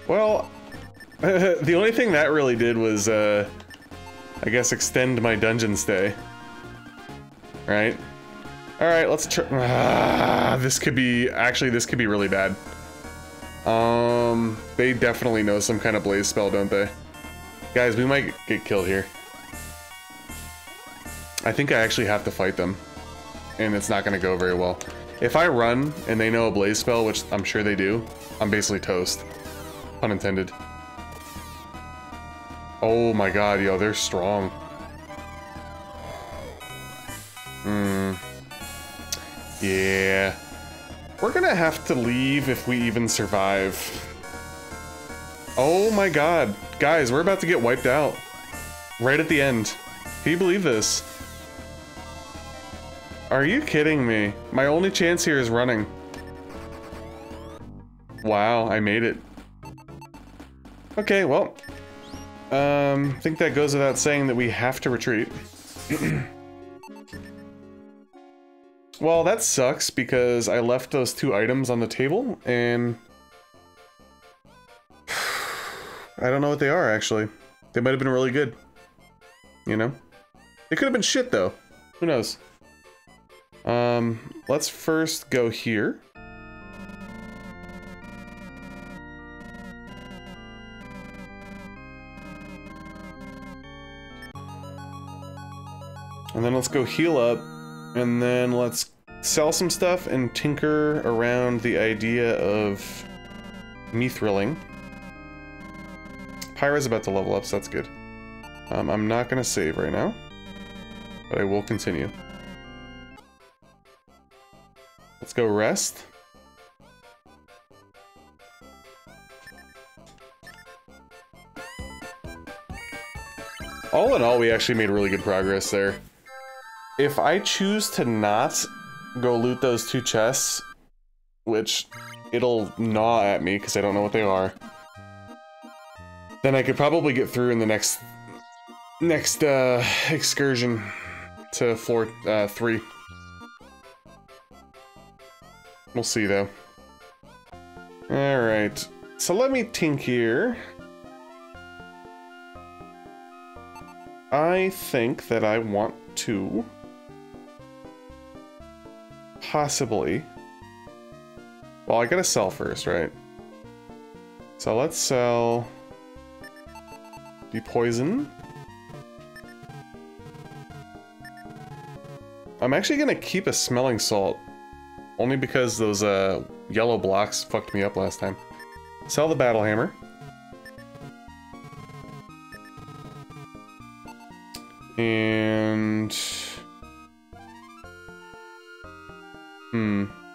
[SPEAKER 2] Well, the only thing that really did was, I guess, extend my dungeon stay. Right? Alright, let's try. This could be, actually, this could be really bad. They definitely know some kind of blaze spell, don't they? Guys, we might get killed here. I think I actually have to fight them. And it's not going to go very well. If I run and they know a blaze spell, which I'm sure they do, I'm basically toast. Pun intended. Oh my god, yo, they're strong. Yeah. We're gonna have to leave if we even survive. Oh my god. Guys, we're about to get wiped out. Right at the end. Can you believe this? Are you kidding me? My only chance here is running. Wow, I made it. Okay, well. I think that goes without saying that we have to retreat. Well, that sucks because I left those 2 items on the table and I don't know what they are actually. They might have been really good. You know? They could have been shit though. Who knows? Let's first go here. And then let's go heal up. And then let's sell some stuff and tinker around the idea of mithrilling. Pyra's about to level up, so that's good. I'm not gonna save right now, but I will continue. Let's go rest. All in all, we actually made really good progress there. If I choose to not go loot those 2 chests, which it'll gnaw at me because I don't know what they are, then I could probably get through in the next excursion to floor 3. We'll see though. Alright, so let me think here. I think that I want to possibly... Well, I gotta sell first, right? So let's sell the poison. I'm actually gonna keep a smelling salt. Only because those yellow blocks fucked me up last time. Sell the battle hammer. And...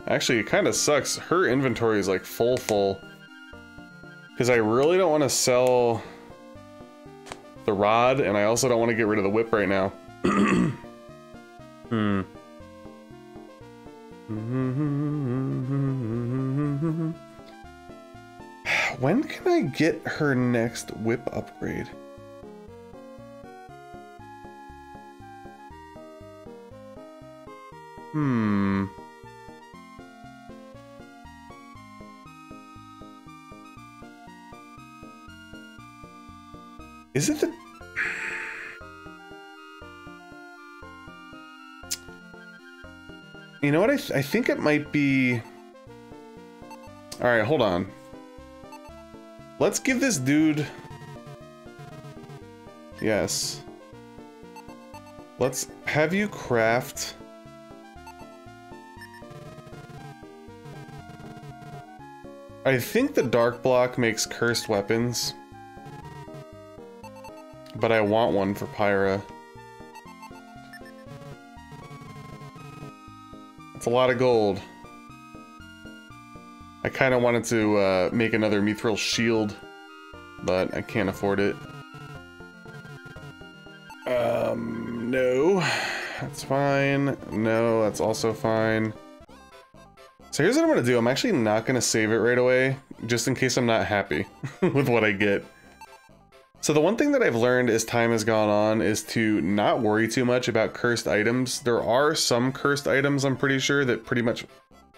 [SPEAKER 2] Actually, it kind of sucks. Her inventory is like full. Because I really don't want to sell the rod, and I also don't want to get rid of the whip right now. When can I get her next whip upgrade? Is it the... You know what? I think it might be... Alright, hold on. Let's give this dude... Yes. Let's have you craft... I think the dark block makes cursed weapons. But I want one for Pyra. It's a lot of gold. I kind of wanted to make another mithril shield, but I can't afford it. No. That's fine. No, that's also fine. So here's what I'm gonna do. I'm actually not gonna save it right away, just in case I'm not happy with what I get. So the one thing that I've learned as time has gone on is to not worry too much about cursed items. There are some cursed items, I'm pretty sure, that pretty much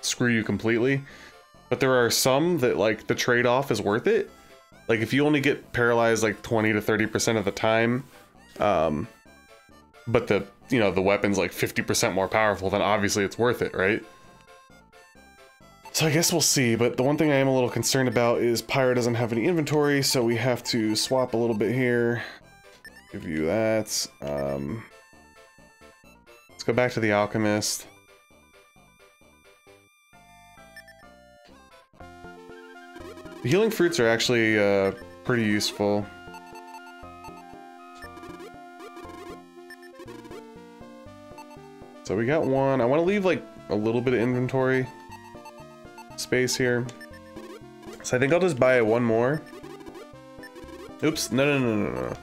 [SPEAKER 2] screw you completely. But there are some that, like, the trade-off is worth it. Like, if you only get paralyzed, like, 20 to 30% of the time, but the, the weapon's, like, 50% more powerful, then obviously it's worth it, right? So I guess we'll see, but the one thing I am a little concerned about is Pyro doesn't have any inventory, so we have to swap a little bit here. Give you that. Let's go back to the Alchemist. The healing fruits are actually pretty useful. So we got one. I want to leave like a little bit of inventory space here. So I think I'll just buy one more. Oops, no.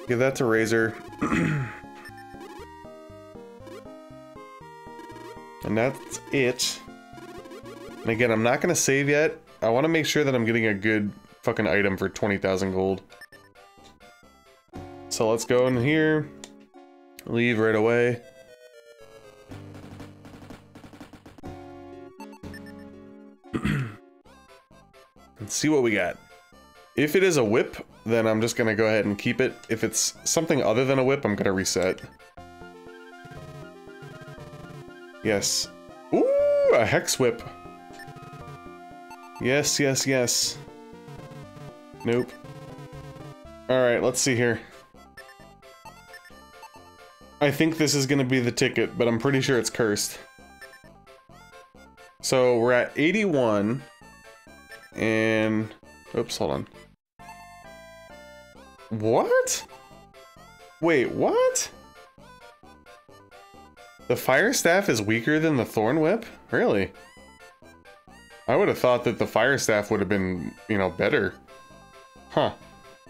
[SPEAKER 2] Give that to Razor. And that's it. And again, I'm not gonna save yet. I want to make sure that I'm getting a good fucking item for 20,000 gold. So let's go in here. Leave right away. Let's see what we got. If it is a whip, then I'm just gonna go ahead and keep it. If it's something other than a whip, I'm gonna reset. Yes. Ooh, a hex whip. Yes, yes, yes. Nope. Alright, let's see here. I think this is gonna be the ticket, but I'm pretty sure it's cursed. So we're at 81. And... oops, hold on. What? Wait, what? The Fire Staff is weaker than the Thorn Whip? Really? I would have thought that the Fire Staff would have been, you know, better. Huh.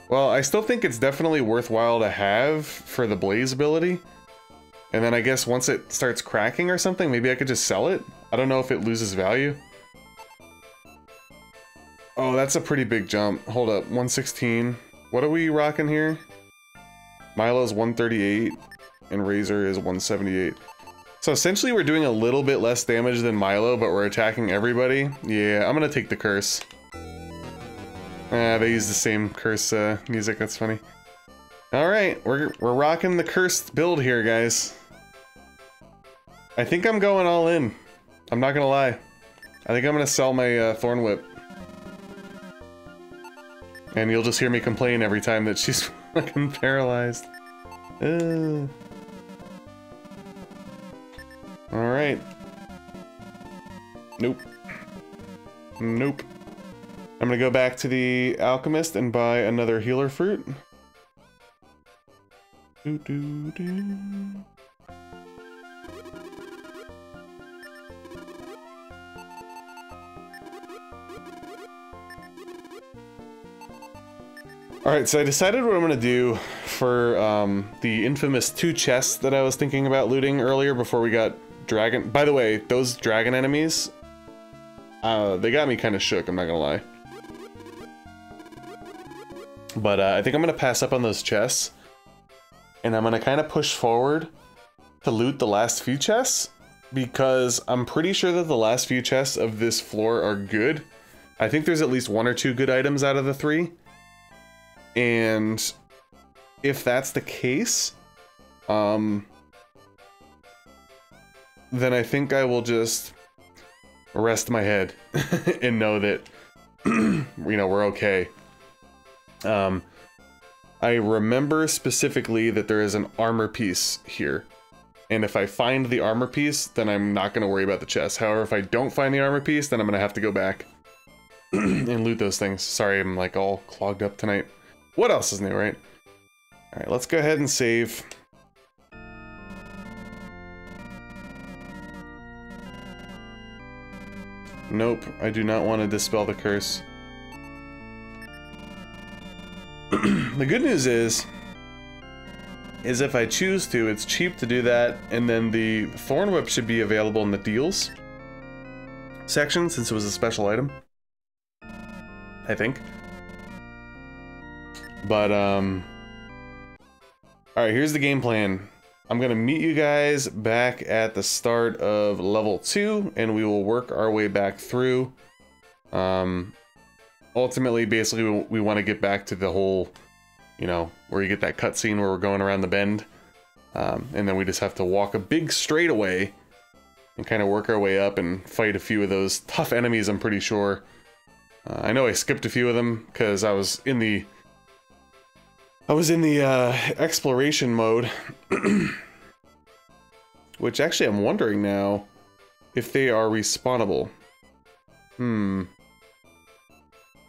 [SPEAKER 2] Well, I still think it's definitely worthwhile to have for the Blaze ability. And then I guess once it starts cracking or something, maybe I could just sell it? I don't know if it loses value. Oh, that's a pretty big jump. Hold up, 116. What are we rocking here? Milo's 138, and Razor is 178. So essentially we're doing a little bit less damage than Milo, but we're attacking everybody. Yeah, I'm gonna take the curse. They use the same curse music, that's funny. Alright, we're rocking the cursed build here, guys. I think I'm going all in. I'm not gonna lie. I think I'm gonna sell my Thorn Whip. And you'll just hear me complain every time that she's fucking paralyzed. Alright. Nope. Nope. I'm gonna go back to the Alchemist and buy another healer fruit. Alright, so I decided what I'm gonna do for the infamous 2 chests that I was thinking about looting earlier before we got dragon. By the way, those dragon enemies, they got me kind of shook, I'm not gonna lie. But I think I'm gonna pass up on those chests, and I'm gonna kind of push forward to loot the last few chests, because I'm pretty sure that the last few chests of this floor are good. I think there's at least 1 or 2 good items out of the 3. And if that's the case, then I think I will just rest my head and know that, you know, we're okay. I remember specifically that there is an armor piece here. And if I find the armor piece, then I'm not going to worry about the chest. However, if I don't find the armor piece, then I'm going to have to go back and loot those things. Sorry, I'm like all clogged up tonight. What else is new, right? Alright, let's go ahead and save. Nope, I do not want to dispel the curse. The good news is if I choose to, it's cheap to do that, and then the Thorn Whip should be available in the deals section, since it was a special item. I think. But, alright, here's the game plan. I'm gonna meet you guys back at the start of level 2, and we will work our way back through. Ultimately, basically, we want to get back to the whole, you know, where you get that cutscene where we're going around the bend. And then we just have to walk a big straightaway and kind of work our way up and fight a few of those tough enemies, I'm pretty sure. I know I skipped a few of them because I was in the exploration mode. Which actually I'm wondering now if they are respawnable.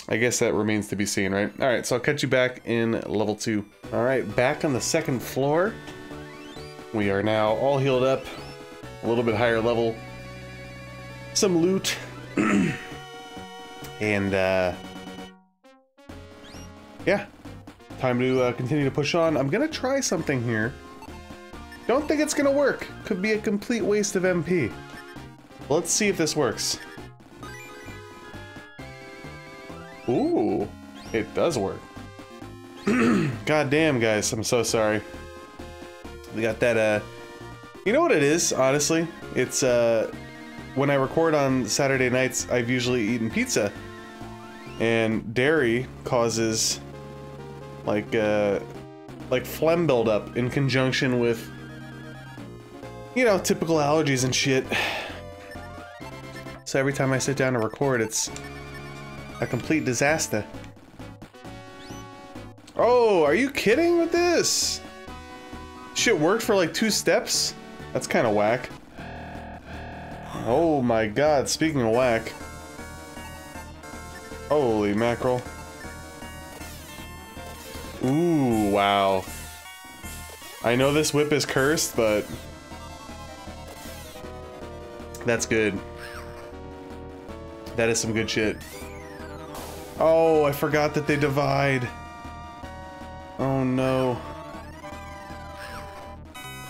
[SPEAKER 2] I guess that remains to be seen, right? Alright, so I'll catch you back in level 2. Alright, back on the second floor. We are now all healed up, a little bit higher level. Some loot. And, yeah. Time to continue to push on. I'm gonna try something here. Don't think it's gonna work. Could be a complete waste of MP. Let's see if this works. Ooh, it does work. God damn, guys, I'm so sorry. We got that, you know what it is, honestly? It's, when I record on Saturday nights, I've usually eaten pizza. And dairy causes, like phlegm buildup in conjunction with, you know, typical allergies and shit. So every time I sit down to record, it's a complete disaster. Oh, are you kidding with this? Shit worked for like 2 steps? That's kind of whack. Oh my god, speaking of whack. Holy mackerel. Ooh, wow. I know this whip is cursed, but that's good. That is some good shit. Oh, I forgot that they divide. Oh no.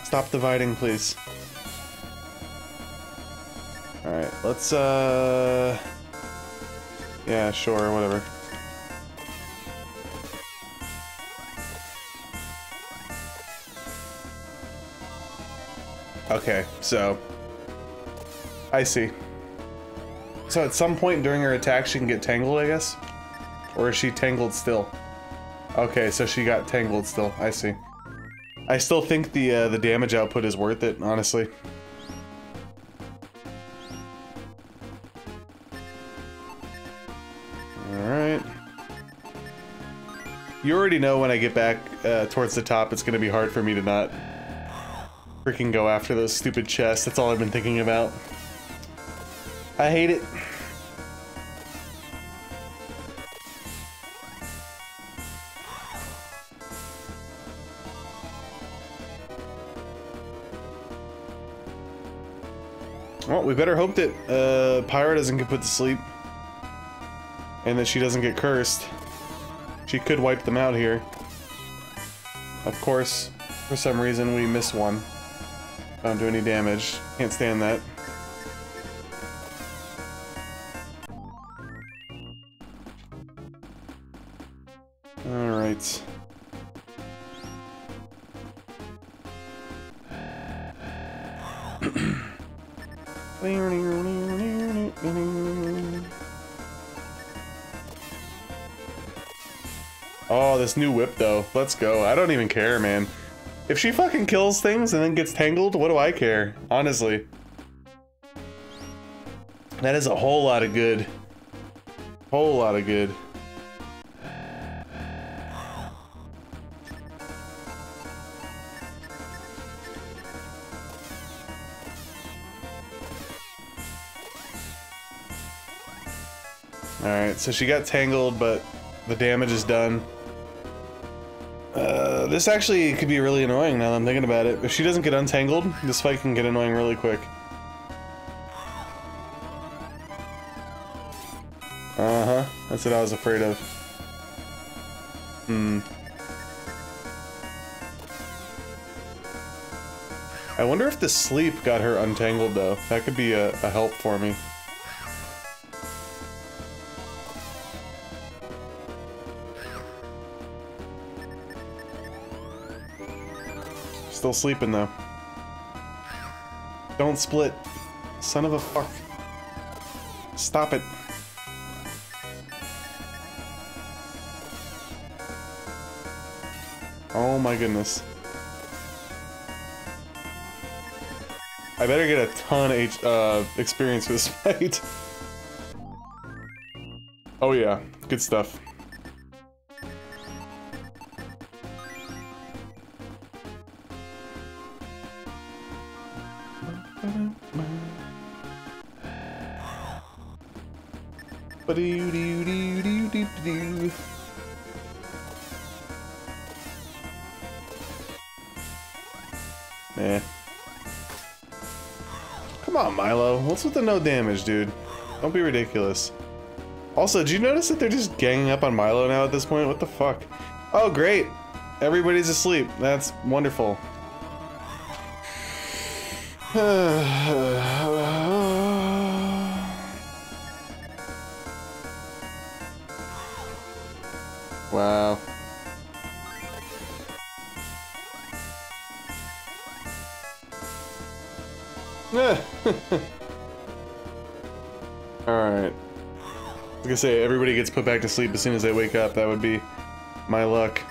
[SPEAKER 2] Stop dividing, please. Alright, let's, yeah, sure, whatever. Okay, so I see. So at some point during her attack she can get tangled, I guess? Or is she tangled still? Okay, so she got tangled still, I see. I still think the damage output is worth it, honestly. Alright. You already know when I get back towards the top, it's gonna be hard for me to not freaking go after those stupid chests. That's all I've been thinking about. I hate it. Well, we better hope that Pyra doesn't get put to sleep. And that she doesn't get cursed. She could wipe them out here. Of course, for some reason we miss one. Don't do any damage. Can't stand that. Alright. Oh, this new whip though. Let's go. I don't even care, man. If she fucking kills things and then gets tangled, what do I care? Honestly. That is a whole lot of good. Whole lot of good. Alright, so she got tangled, but the damage is done. This actually could be really annoying now that I'm thinking about it. If she doesn't get untangled, this fight can get annoying really quick. Uh-huh, that's what I was afraid of. I wonder if the sleep got her untangled though. That could be a help for me. Still sleeping though. Don't split. Son of a fuck. Stop it. Oh my goodness. I better get a ton of experience with this fight. Oh yeah, good stuff. Ba-doo-doo-doo-doo-doo-doo. Eh. Come on, Milo. What's with the no damage, dude? Don't be ridiculous. Also, did you notice that they're just ganging up on Milo now at this point? What the fuck? Oh, great. Everybody's asleep. That's wonderful. Wow. Alright. I was gonna say, everybody gets put back to sleep as soon as they wake up. That would be my luck.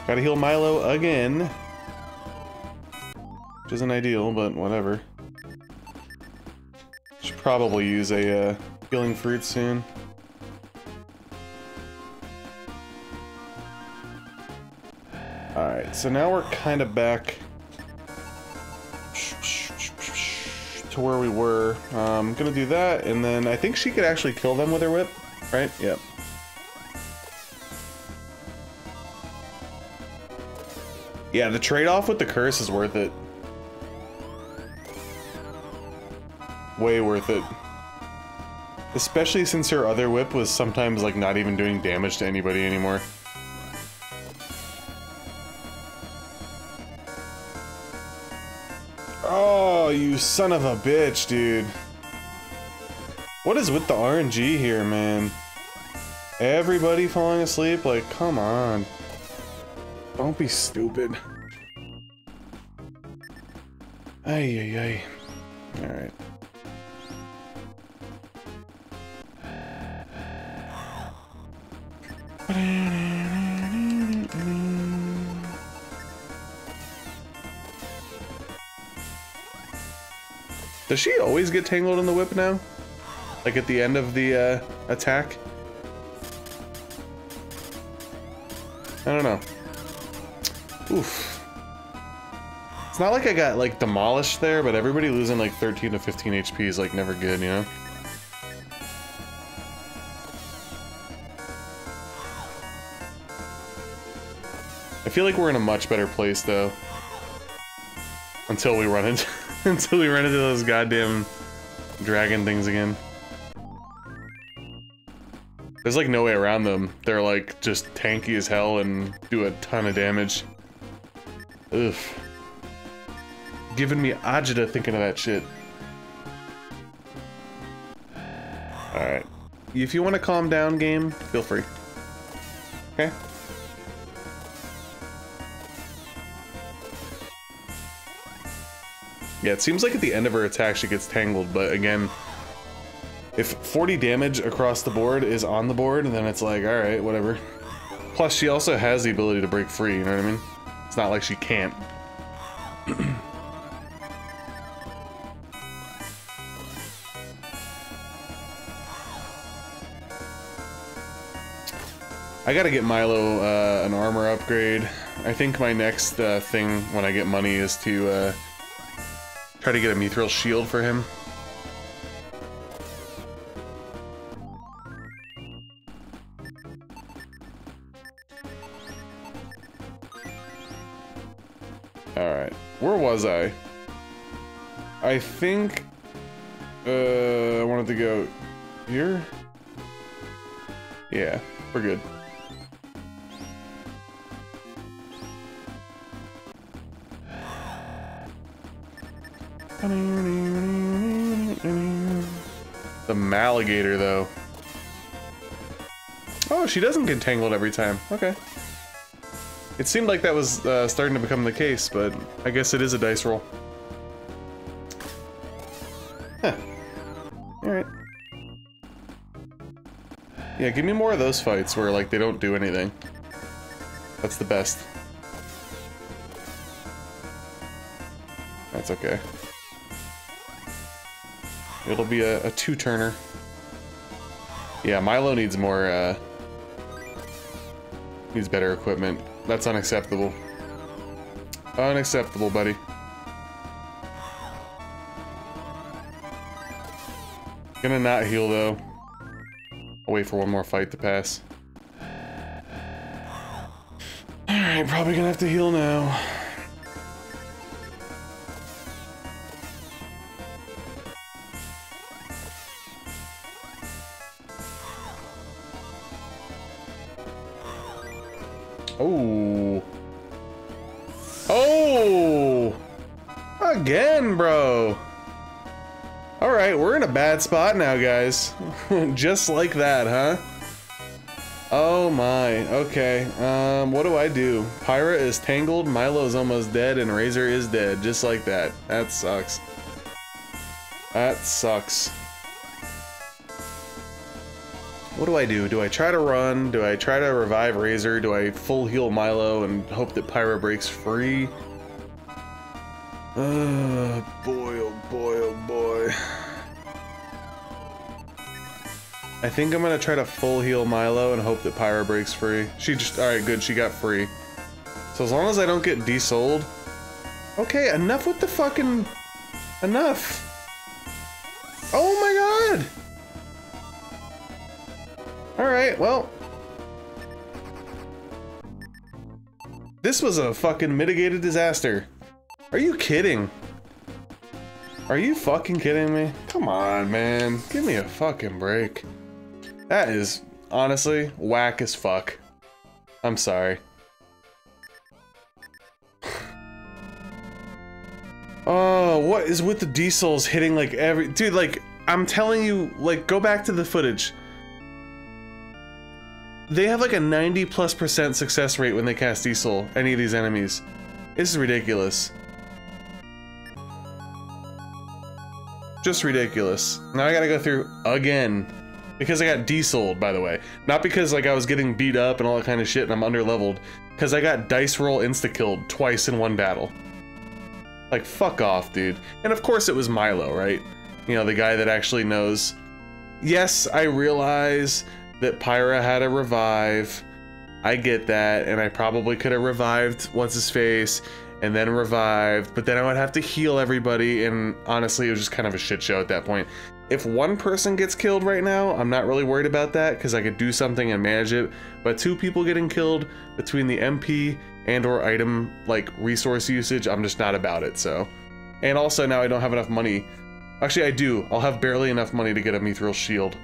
[SPEAKER 2] Gotta heal Milo again. Which isn't ideal, but whatever. Should probably use a healing fruit soon. Alright, so now we're kind of back to where we were. I'm gonna do that, and then I think she could actually kill them with her whip, right? Yep. Yeah, the trade-off with the curse is worth it. Way worth it. Especially since her other whip was sometimes like not even doing damage to anybody anymore. Oh, you son of a bitch, dude. What is with the RNG here, man? Everybody falling asleep? Like, come on. Don't be stupid. Ay, ay, ay. Alright. Does she always get tangled in the whip now? Like at the end of the attack? I don't know. Oof. It's not like I got like demolished there, but everybody losing like 13 to 15 HP is like never good, you know? I feel like we're in a much better place though. Until we run into until we run into those goddamn dragon things again. There's like no way around them. They're like just tanky as hell and do a ton of damage. Ugh. Giving me agita thinking of that shit. Alright. If you want to calm down, game, feel free. Okay? Yeah, it seems like at the end of her attack she gets tangled, but again, if 40 damage across the board is on the board, then it's like, alright, whatever. Plus, she also has the ability to break free, you know what I mean? It's not like she can't. I gotta get Milo an armor upgrade. I think my next thing when I get money is to try to get a mithril shield for him. Alright, where was I? I think I wanted to go here? Yeah, we're good. The Maligator, though. Oh, she doesn't get tangled every time. Okay. It seemed like that was starting to become the case, but I guess it is a dice roll. Huh. Alright. Yeah, give me more of those fights where, like, they don't do anything. That's the best. That's That's okay. It'll be a two-turner. Yeah, Milo needs more, needs better equipment. That's unacceptable. Unacceptable, buddy. Gonna not heal, though. I'll wait for one more fight to pass. Alright, probably gonna have to heal now. Oh. Oh! Again, bro. Alright, we're in a bad spot now, guys. Just like that, huh? Oh my, okay. What do I do? Pyra is tangled, Milo's almost dead, and Razor is dead. Just like that. That sucks. That sucks. What do I do? Do I try to run? Do I try to revive Razor? Do I full heal Milo and hope that Pyra breaks free? Boy, oh boy, oh boy. I think I'm gonna try to full heal Milo and hope that Pyra breaks free. She just, alright, good, she got free. So as long as I don't get desold. Okay, enough with the fucking, enough. Oh my god! Alright, well. This was a fucking mitigated disaster. Are you kidding? Are you fucking kidding me? Come on, man. Give me a fucking break. That is, honestly, whack as fuck. I'm sorry. Oh, what is with the D-Souls hitting like every... Dude, like, I'm telling you, like, go back to the footage. They have like a 90+% success rate when they cast D-Soul, any of these enemies. This is ridiculous. Just ridiculous. Now I gotta go through again. Because I got D-Souled, by the way. Not because like I was getting beat up and all that kind of shit and I'm under-leveled. Because I got dice roll insta-killed twice in one battle. Like, fuck off, dude. And of course it was Milo, right? You know, the guy that actually knows. Yes, I realize that Pyra had a revive. I get that, and I probably could have revived what's-his-face, and then revived, but then I would have to heal everybody, and honestly, it was just kind of a shit show at that point. If one person gets killed right now, I'm not really worried about that, because I could do something and manage it, but two people getting killed between the MP and or item, like, resource usage, I'm just not about it, so. And also, now I don't have enough money. Actually, I do. I'll have barely enough money to get a Mithril Shield.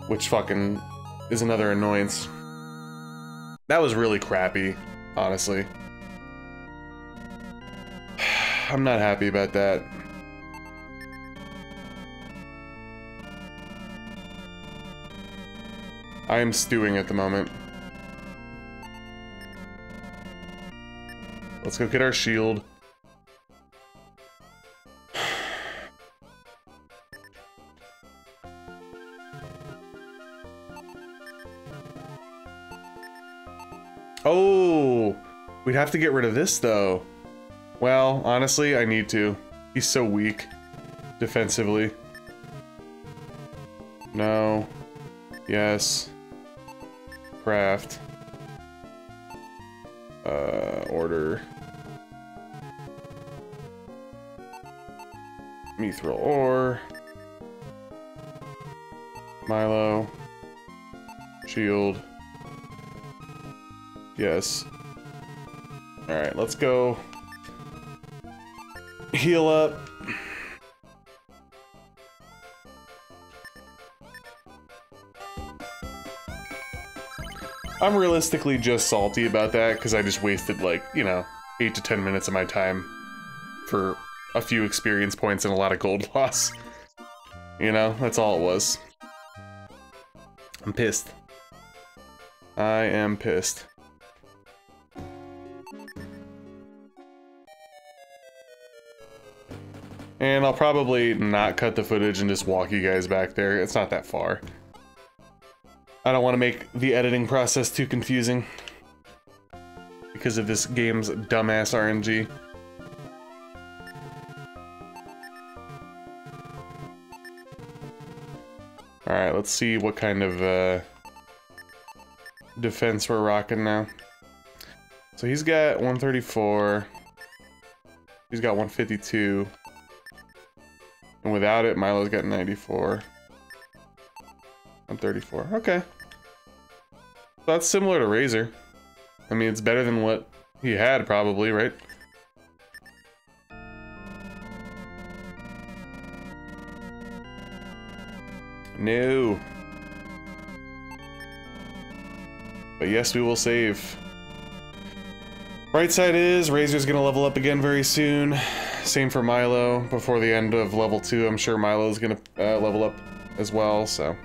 [SPEAKER 2] Which fucking is another annoyance. That was really crappy, honestly. I'm not happy about that. I am stewing at the moment. Let's go get our shield. Oh, we'd have to get rid of this though. Well, honestly, I need to. He's so weak defensively. No. Yes. Craft. Order. Mithril ore. Milo. Shield. Yes. Alright, let's go. Heal up. I'm realistically just salty about that because I just wasted like, you know, 8 to 10 minutes of my time for a few experience points and a lot of gold loss. You know, that's all it was. I'm pissed. I am pissed. And I'll probably not cut the footage and just walk you guys back there. It's not that far. I don't want to make the editing process too confusing because of this game's dumbass RNG. Alright, let's see what kind of defense we're rocking now. So he's got 134. He's got 152. And without it, Milo's got 94. 134. Okay. So that's similar to Razor. I mean, it's better than what he had, probably, right? No. But yes, we will save. Right side is, Razor's gonna level up again very soon. Same for Milo. Before the end of level 2, I'm sure Milo's gonna level up as well, so.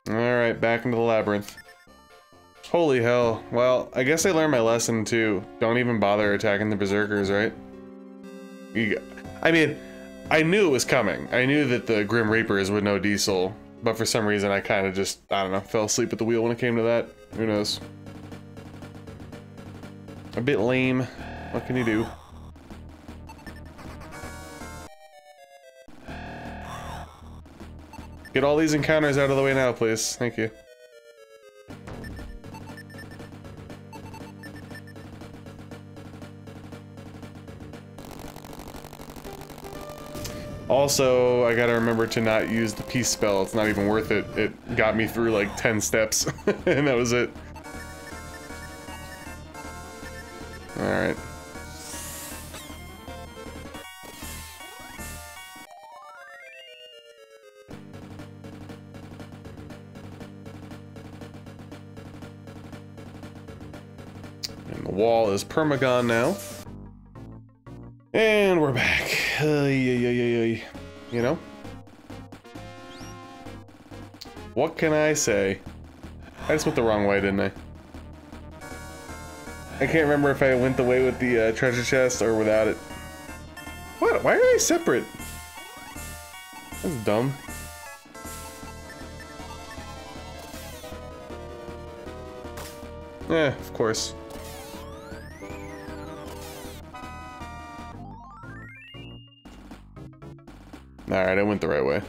[SPEAKER 2] Alright, back into the labyrinth. Holy hell. Well, I guess I learned my lesson too. Don't even bother attacking the berserkers, right? I mean, I knew it was coming. I knew that the Grim Reapers would know Diesel, but for some reason I kind of just, I don't know, fell asleep at the wheel when it came to that. Who knows? A bit lame. What can you do? Get all these encounters out of the way now, please. Thank you. Also, I gotta remember to not use the peace spell. It's not even worth it. It got me through like 10 steps, and that was it. Alright. And the wall is permagon now. And we're back. You know? What can I say? I just went the wrong way, didn't I? I can't remember if I went the way with the treasure chest or without it. What? Why are they separate? That's dumb. Yeah, of course. Alright, I went the right way.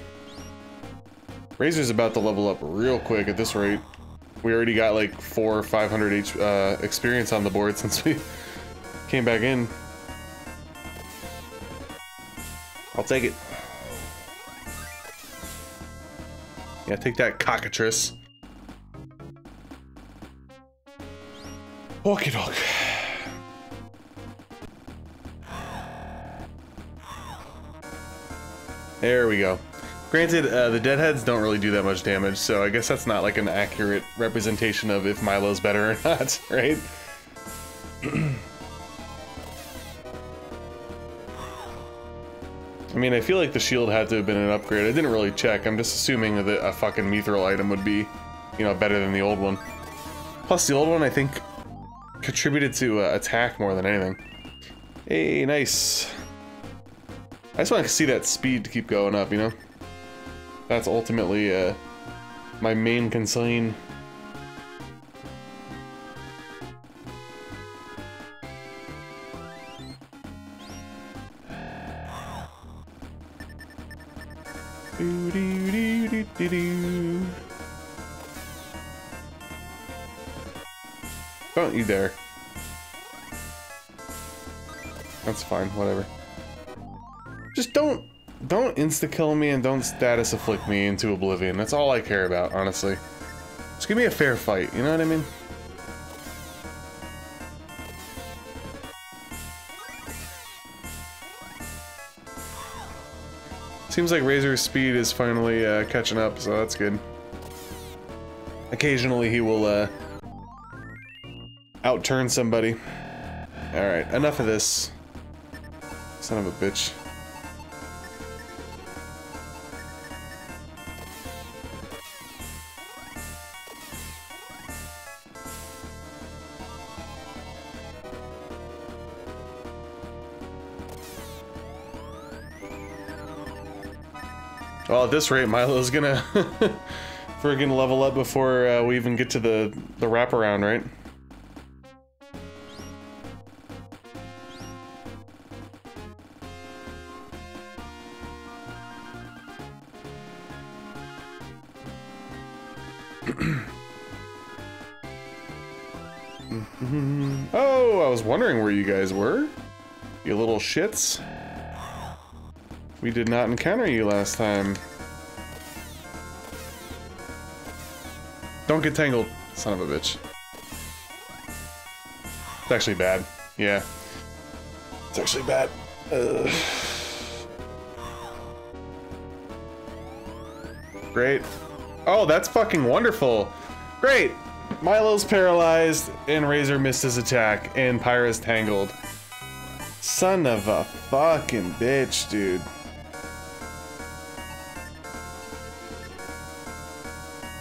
[SPEAKER 2] Razor's about to level up real quick at this rate. We already got like 400 or 500 experience on the board since we came back in. I'll take it. Yeah, take that, cockatrice. Okie doke. There we go. Granted, the deadheads don't really do that much damage, so I guess that's not like an accurate representation of if Milo's better or not, right? I mean, I feel like the shield had to have been an upgrade. I didn't really check. I'm just assuming that a fucking mithril item would be, you know, better than the old one. Plus, the old one, I think, contributed to attack more than anything. Hey, nice. I just want to see that speed to keep going up, you know? That's ultimately my main concern. Don't you dare. That's fine, whatever. Just don't insta-kill me and don't status afflict me into oblivion. That's all I care about, honestly. Just give me a fair fight, you know what I mean? Seems like Razor's speed is finally catching up, so that's good. Occasionally he will outturn somebody. Alright, enough of this. Son of a bitch. Well, at this rate, Milo's gonna friggin' level up before we even get to the wraparound, right? Oh, I was wondering where you guys were. You little shits. We did not encounter you last time. Don't get tangled, son of a bitch. It's actually bad. Yeah. It's actually bad. Ugh. Great. Oh, that's fucking wonderful. Great. Milo's paralyzed, and Razor missed his attack, and Pyra's tangled. Son of a fucking bitch, dude.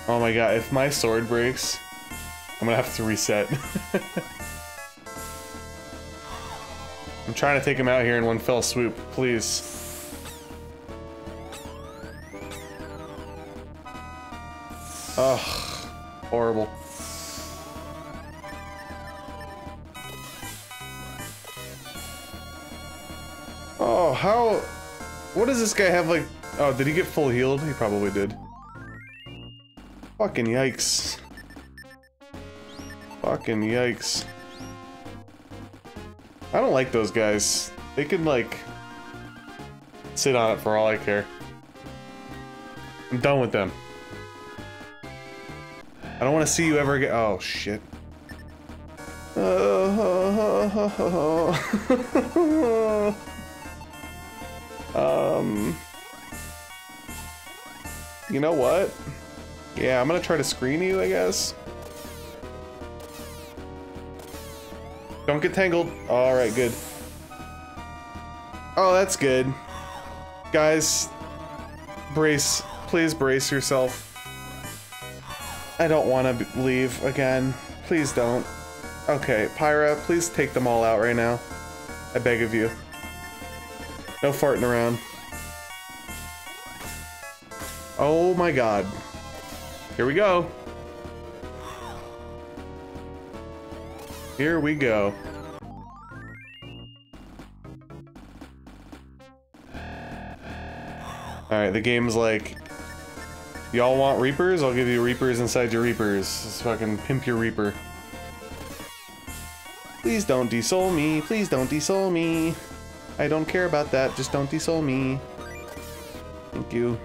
[SPEAKER 2] Oh my god, if my sword breaks, I'm gonna have to reset. I'm trying to take him out here in one fell swoop, please. Ugh, horrible. Oh, how... What does this guy have, like... Oh, did he get full healed? He probably did. Fucking yikes. Fucking yikes. I don't like those guys. They can, like... sit on it for all I care. I'm done with them. I don't want to see you ever get. Oh shit. You know what? Yeah, I'm gonna try to screen you, I guess. Don't get tangled. Alright, good. Oh, that's good. Guys, brace. Please brace yourself. I don't want to leave again. Please don't. Okay, Pyra, please take them all out right now. I beg of you. No farting around. Oh my god. Here we go. Here we go. Alright, the game's like... Y'all want Reapers? I'll give you Reapers inside your Reapers. Just fucking pimp your Reaper. Please don't desoul me. Please don't desoul me. I don't care about that. Just don't desoul me. Thank you.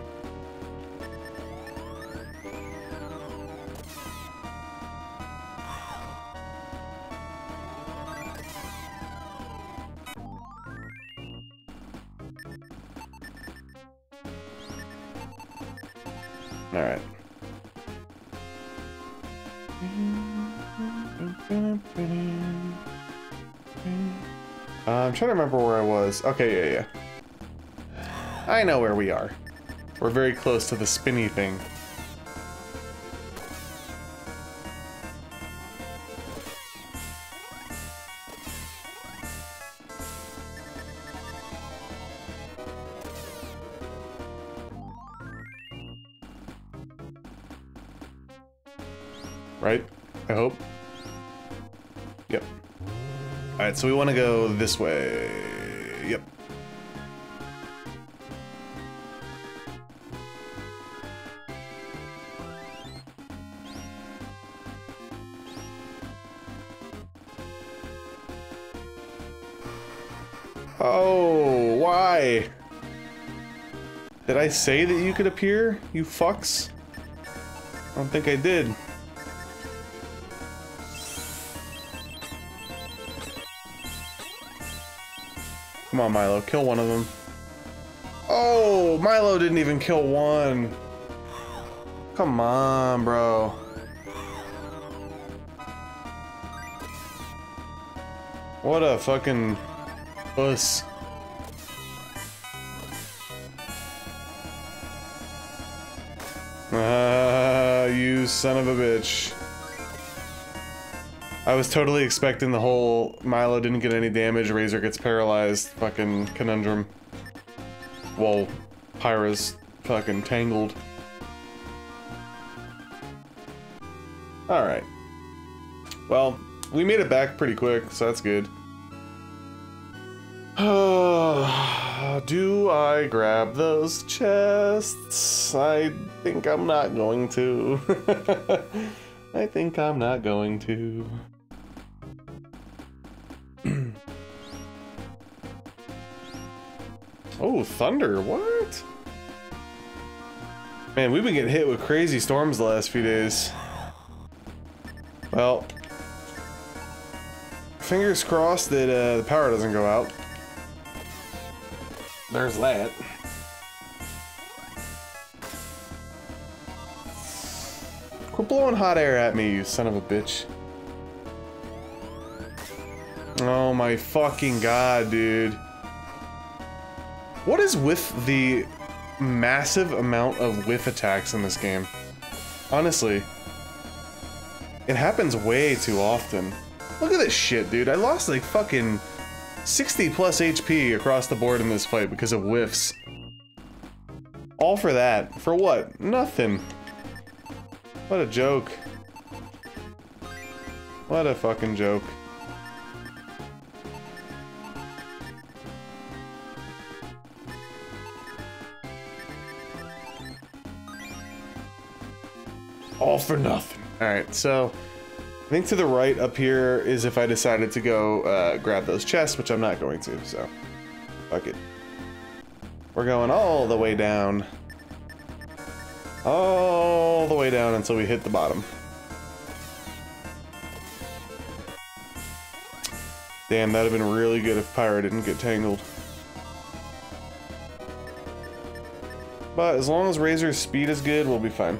[SPEAKER 2] Alright. I'm trying to remember where I was. Okay, yeah. I know where we are. We're very close to the spinny thing. Right? I hope. Yep. Alright, so we want to go this way. Yep. Oh, why? Did I say that you could appear, you fucks? I don't think I did. Come on, Milo, kill one of them. Oh, Milo didn't even kill one. Come on, bro. What a fucking puss. You son of a bitch. I was totally expecting the whole Milo didn't get any damage, Razor gets paralyzed fucking conundrum. Well, Pyra's fucking tangled. Alright. Well, we made it back pretty quick, so that's good. Do I grab those chests? I think I'm not going to. I think I'm not going to. Oh, thunder, what? Man, we've been getting hit with crazy storms the last few days. Well, fingers crossed that the power doesn't go out. There's that. Quit blowing hot air at me, you son of a bitch. Oh my fucking god, dude. What is with the massive amount of whiff attacks in this game? Honestly. It happens way too often. Look at this shit, dude. I lost like fucking 60 plus HP across the board in this fight because of whiffs. All for that. For what? Nothing. What a joke. What a fucking joke. All for nothing. Alright, so I think to the right up here is if I decided to go grab those chests, which I'm not going to, so fuck it. We're going all the way down. All the way down until we hit the bottom. Damn, that'd have been really good if Pyro didn't get tangled. But as long as Razor's speed is good, we'll be fine.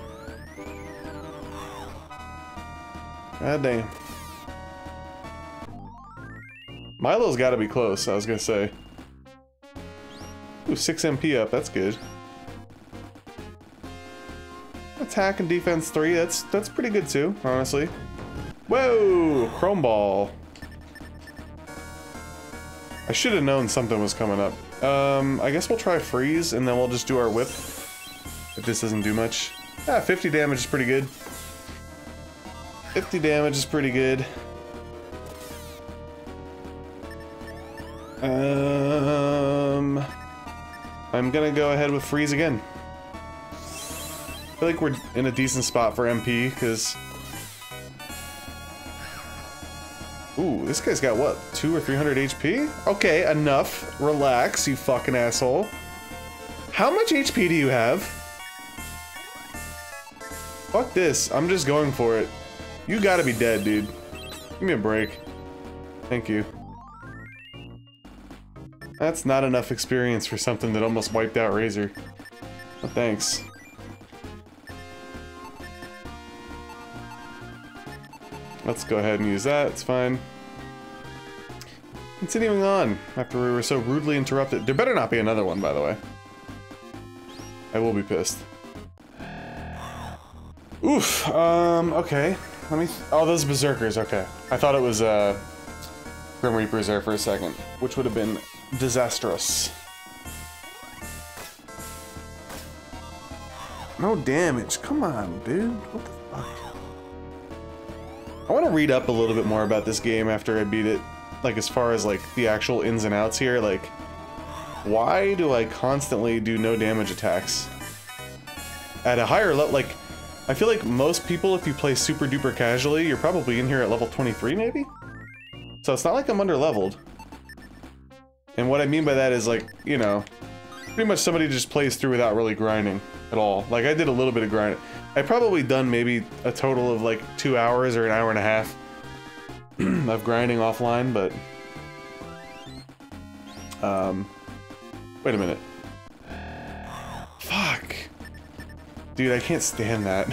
[SPEAKER 2] God damn. Milo's gotta be close, I was gonna say. Ooh, 6 MP up, that's good. Attack and defense 3, that's pretty good too, honestly. Whoa! Kromeball. I should have known something was coming up. I guess we'll try freeze and then we'll just do our whip. If this doesn't do much. Ah, 50 damage is pretty good. 50 damage is pretty good. I'm gonna go ahead with freeze again. I feel like we're in a decent spot for MP, because... Ooh, this guy's got what, 200 or 300 HP? Okay, enough. Relax, you fucking asshole. How much HP do you have? Fuck this, I'm just going for it. You gotta be dead, dude. Give me a break. Thank you. That's not enough experience for something that almost wiped out Razor. Well, thanks. Let's go ahead and use that, it's fine. Continuing on, after we were so rudely interrupted. There better not be another one, by the way. I will be pissed. Oof, okay. Let me... oh, those Berserkers, okay. I thought it was, Grim Reapers there for a second, which would have been disastrous. No damage, come on, dude. What the fuck? I want to read up a little bit more about this game after I beat it. Like, as far as, like, the actual ins and outs here, like... why do I constantly do no damage attacks? At a higher level, like... I feel like most people, if you play super duper casually, you're probably in here at level 23, maybe? So it's not like I'm under-leveled. And what I mean by that is, like, you know, pretty much somebody just plays through without really grinding at all. Like, I did a little bit of grinding. I've probably done maybe a total of, like, 2 hours or an hour and a half of grinding offline, but... wait a minute. Fuck! Dude, I can't stand that.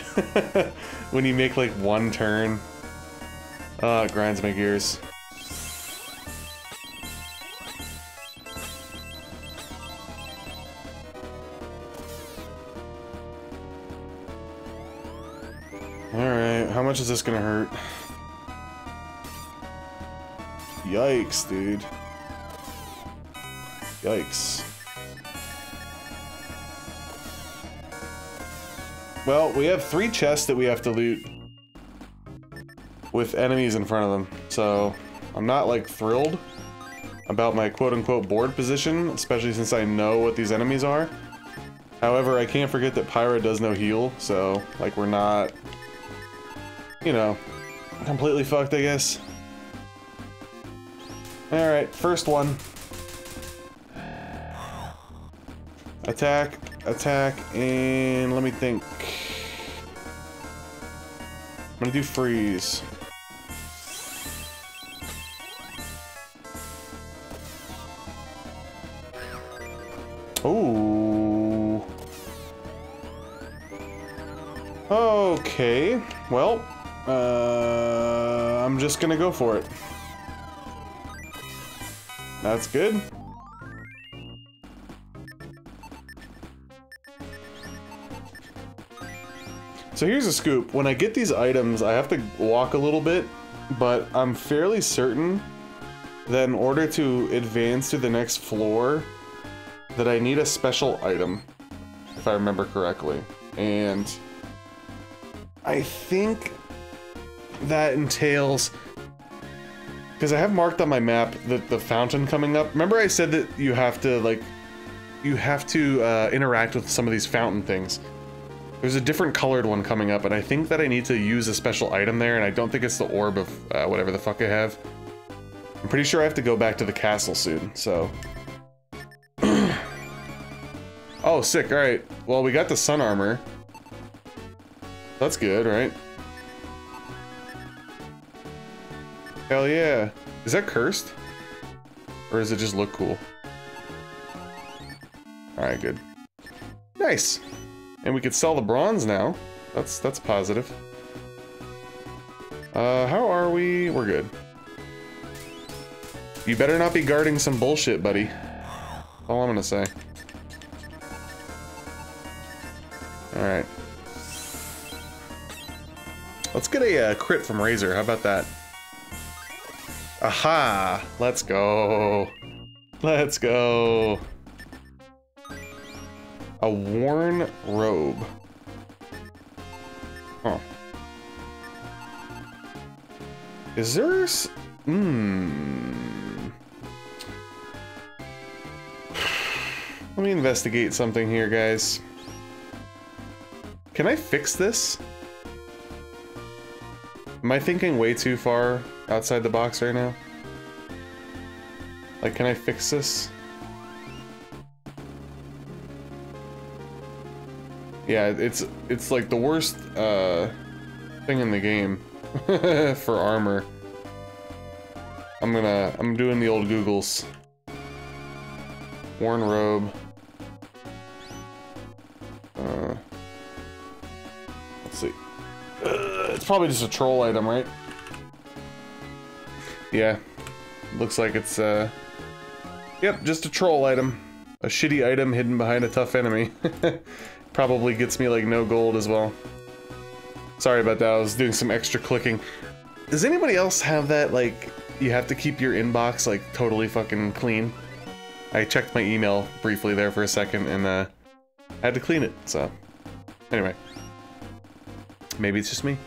[SPEAKER 2] When you make, like, one turn. It grinds my gears. Alright, how much is this gonna hurt? Yikes, dude. Yikes. Well, we have 3 chests that we have to loot with enemies in front of them, so I'm not, like, thrilled. about my quote-unquote board position, especially since I know what these enemies are. However, I can't forget that Pyra does no heal, so, like, we're not, you know, completely fucked, I guess. Alright, first one. Attack, attack, and let me think. I'm gonna do freeze. Ooh. Okay, well, I'm just gonna go for it. That's good. So here's a scoop. When I get these items, I have to walk a little bit, but I'm fairly certain that in order to advance to the next floor, that I need a special item, if I remember correctly. And I think that entails, because I have marked on my map the fountain coming up. Remember I said that you have to, like, interact with some of these fountain things. There's a different colored one coming up, and I think that I need to use a special item there, and I don't think it's the orb of whatever the fuck I have. I'm pretty sure I have to go back to the castle soon, so... Oh, sick, alright. Well, we got the sun armor. That's good, right? Hell yeah. Is that cursed? Or does it just look cool? Alright, good. Nice! And we could sell the bronze now. That's positive. How are we? We're good. You better not be guarding some bullshit, buddy. That's all I'm gonna say. Alright. Let's get a crit from Razor, how about that? Aha! Let's go! Let's go! A worn robe. Huh. Is there let me investigate something here, guys. Can I fix this? Am I thinking way too far outside the box right now? Like, can I fix this? Yeah, it's like the worst thing in the game for armor. I'm doing the old Googles. Worn robe. Let's see. It's probably just a troll item, right? Yeah. Looks like it's yep, just a troll item. A shitty item hidden behind a tough enemy. Probably gets me like no gold as well. Sorry about that, I was doing some extra clicking. Does anybody else have that, like, you have to keep your inbox like totally fucking clean? I checked my email briefly there for a second and had to clean it, so anyway. Maybe it's just me.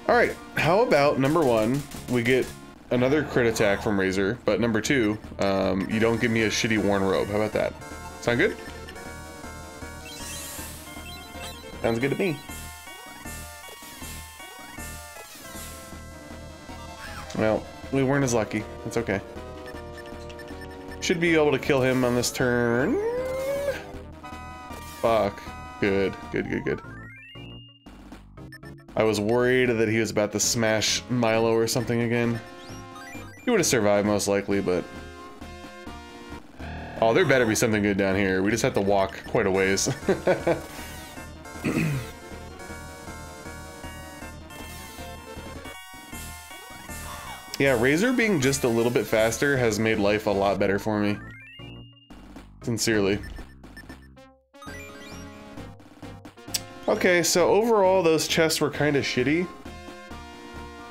[SPEAKER 2] Alright, how about number one, we get another crit attack from Razor, but number two, you don't give me a shitty worn robe. How about that? Sound good? Sounds good to me. Well, we weren't as lucky. It's okay. Should be able to kill him on this turn. Fuck. Good. Good, good, good. I was worried that he was about to smash Milo or something again. He would have survived most likely, but... Oh, there better be something good down here. We just have to walk quite a ways. Yeah, Razor being just a little bit faster has made life a lot better for me. Sincerely. Okay, so overall those chests were kind of shitty.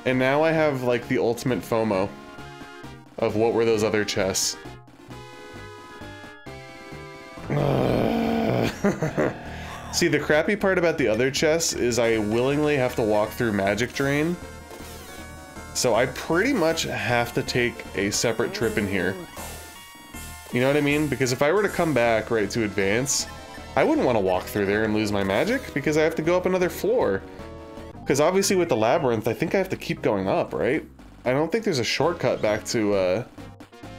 [SPEAKER 2] And now I have like the ultimate FOMO of what were those other chests. See, the crappy part about the other chests is I willingly have to walk through Magic Drain. So I pretty much have to take a separate trip in here. You know what I mean? Because if I were to come back, right, to advance, I wouldn't want to walk through there and lose my magic, because I have to go up another floor. Because obviously with the labyrinth, I think I have to keep going up, right? I don't think there's a shortcut back to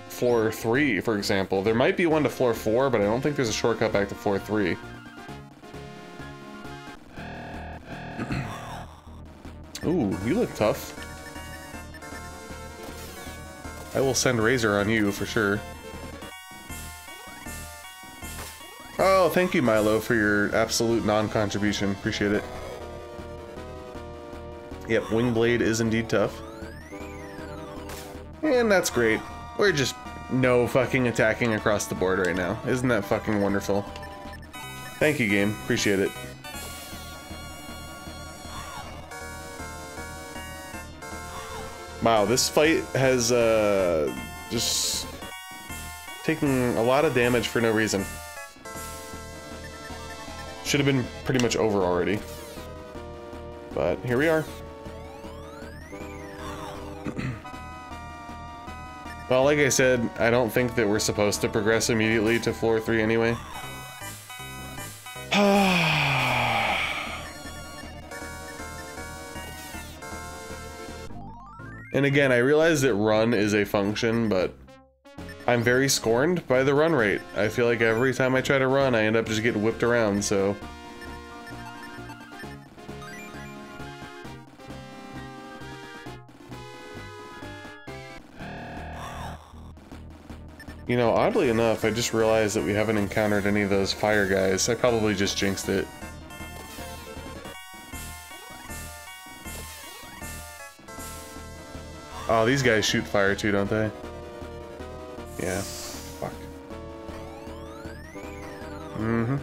[SPEAKER 2] floor 3, for example. There might be one to floor 4, but I don't think there's a shortcut back to floor 3. Ooh, you look tough. I will send Razor on you for sure. Oh, thank you, Milo, for your absolute non-contribution. Appreciate it. Yep, Wingblade is indeed tough. And that's great. We're just no fucking attacking across the board right now. Isn't that fucking wonderful? Thank you, game. Appreciate it. Wow, this fight has just taken a lot of damage for no reason. Should have been pretty much over already. But here we are. Well, like I said, I don't think that we're supposed to progress immediately to floor 3 anyway. And again, I realize that run is a function, but I'm very scorned by the run rate. I feel like every time I try to run, I end up just getting whipped around, so... You know, oddly enough, I just realized that we haven't encountered any of those fire guys. I probably just jinxed it. Oh, these guys shoot fire too, don't they? Yeah. Fuck. Mm-hmm.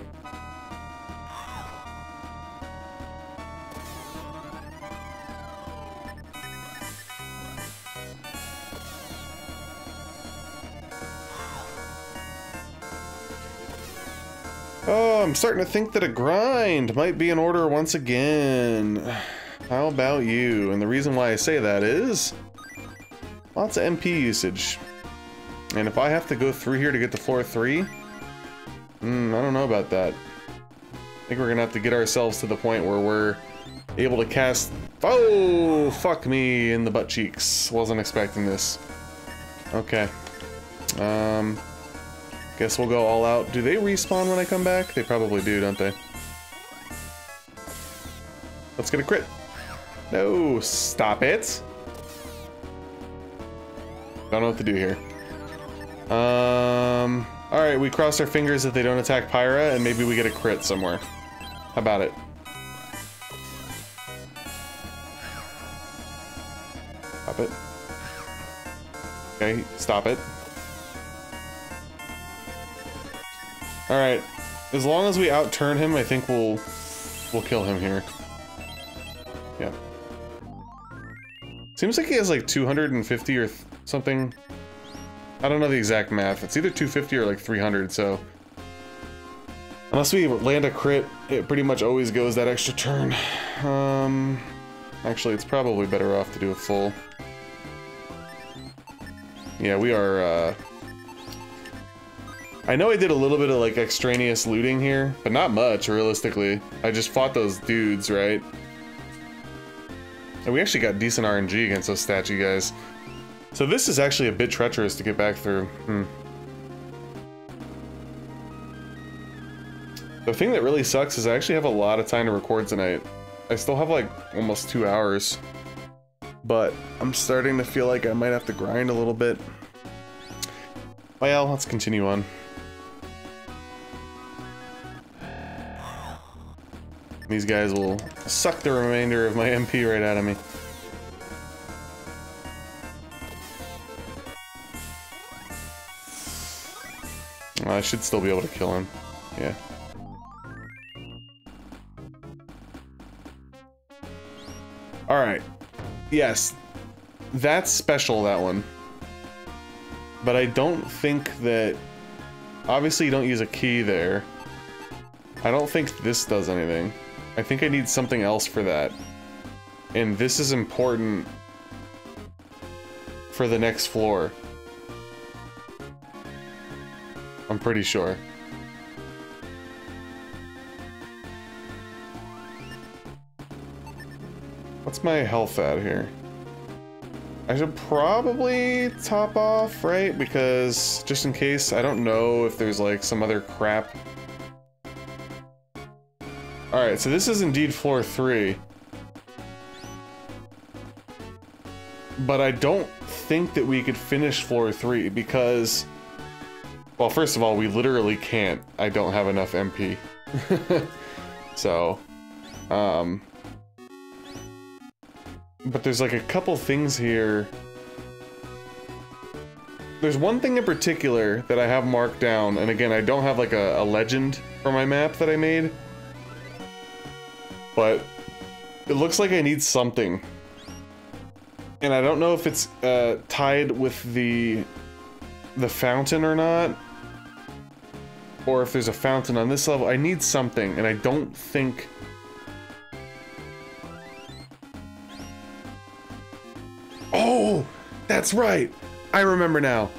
[SPEAKER 2] Oh, I'm starting to think that a grind might be in order once again. How about you? And the reason why I say that is lots of MP usage. And if I have to go through here to get to floor 3, I don't know about that. I think we're gonna have to get ourselves to the point where we're able to cast... Oh, fuck me in the butt cheeks. Wasn't expecting this. Okay. Guess we'll go all out. Do they respawn when I come back? They probably do, don't they? Let's get a crit. No, stop it. Don't know what to do here. Alright, we cross our fingers that they don't attack Pyra, and maybe we get a crit somewhere. How about it? Stop it. Okay, stop it. Alright, as long as we outturn him, I think we'll kill him here. Yeah. Seems like he has like 250 or something. I don't know the exact math. It's either 250 or like 300, so... Unless we land a crit, it pretty much always goes that extra turn. Actually, it's probably better off to do a full. Yeah, we are, I know I did a little bit of like extraneous looting here, but not much, realistically. I just fought those dudes, right? And we actually got decent RNG against those statue guys. So this is actually a bit treacherous to get back through. The thing that really sucks is I actually have a lot of time to record tonight. I still have like almost 2 hours. But I'm starting to feel like I might have to grind a little bit. Well, let's continue on. These guys will suck the remainder of my MP right out of me. I should still be able to kill him. Yeah. Alright. Yes. That's special, that one. But I don't think that... Obviously you don't use a key there. I don't think this does anything. I think I need something else for that. And this is important for the next floor. I'm pretty sure. What's my health at here? I should probably top off, right? Because just in case, I don't know if there's like some other crap. Alright, so this is indeed floor 3. But I don't think that we could finish floor 3 because... Well, first of all, we literally can't. I don't have enough MP. So, but there's like a couple things here. There's one thing in particular that I have marked down, and again, I don't have like a legend for my map that I made. But it looks like I need something. And I don't know if it's tied with the fountain or not. Or if there's a fountain on this level. I need something, and I don't think... Oh! That's right! I remember now.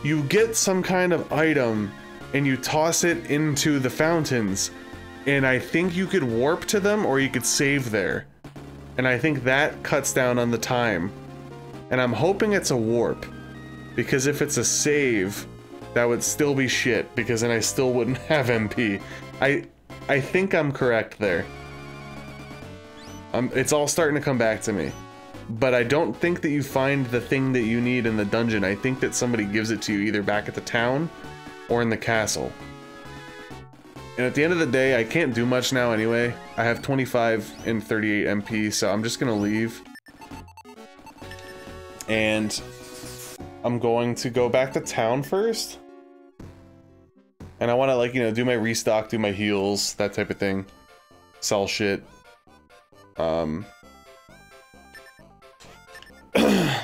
[SPEAKER 2] You get some kind of item, and you toss it into the fountains. And I think you could warp to them, or you could save there. And I think that cuts down on the time. And I'm hoping it's a warp. Because if it's a save... that would still be shit, because then I still wouldn't have MP. I think I'm correct there. It's all starting to come back to me. But I don't think that you find the thing that you need in the dungeon. I think that somebody gives it to you either back at the town or in the castle. And at the end of the day, I can't do much now anyway. I have 25 and 38 MP, so I'm just gonna leave. And I'm going to go back to town first. And I want to, like, you know, do my restock, do my heals, that type of thing. Sell shit.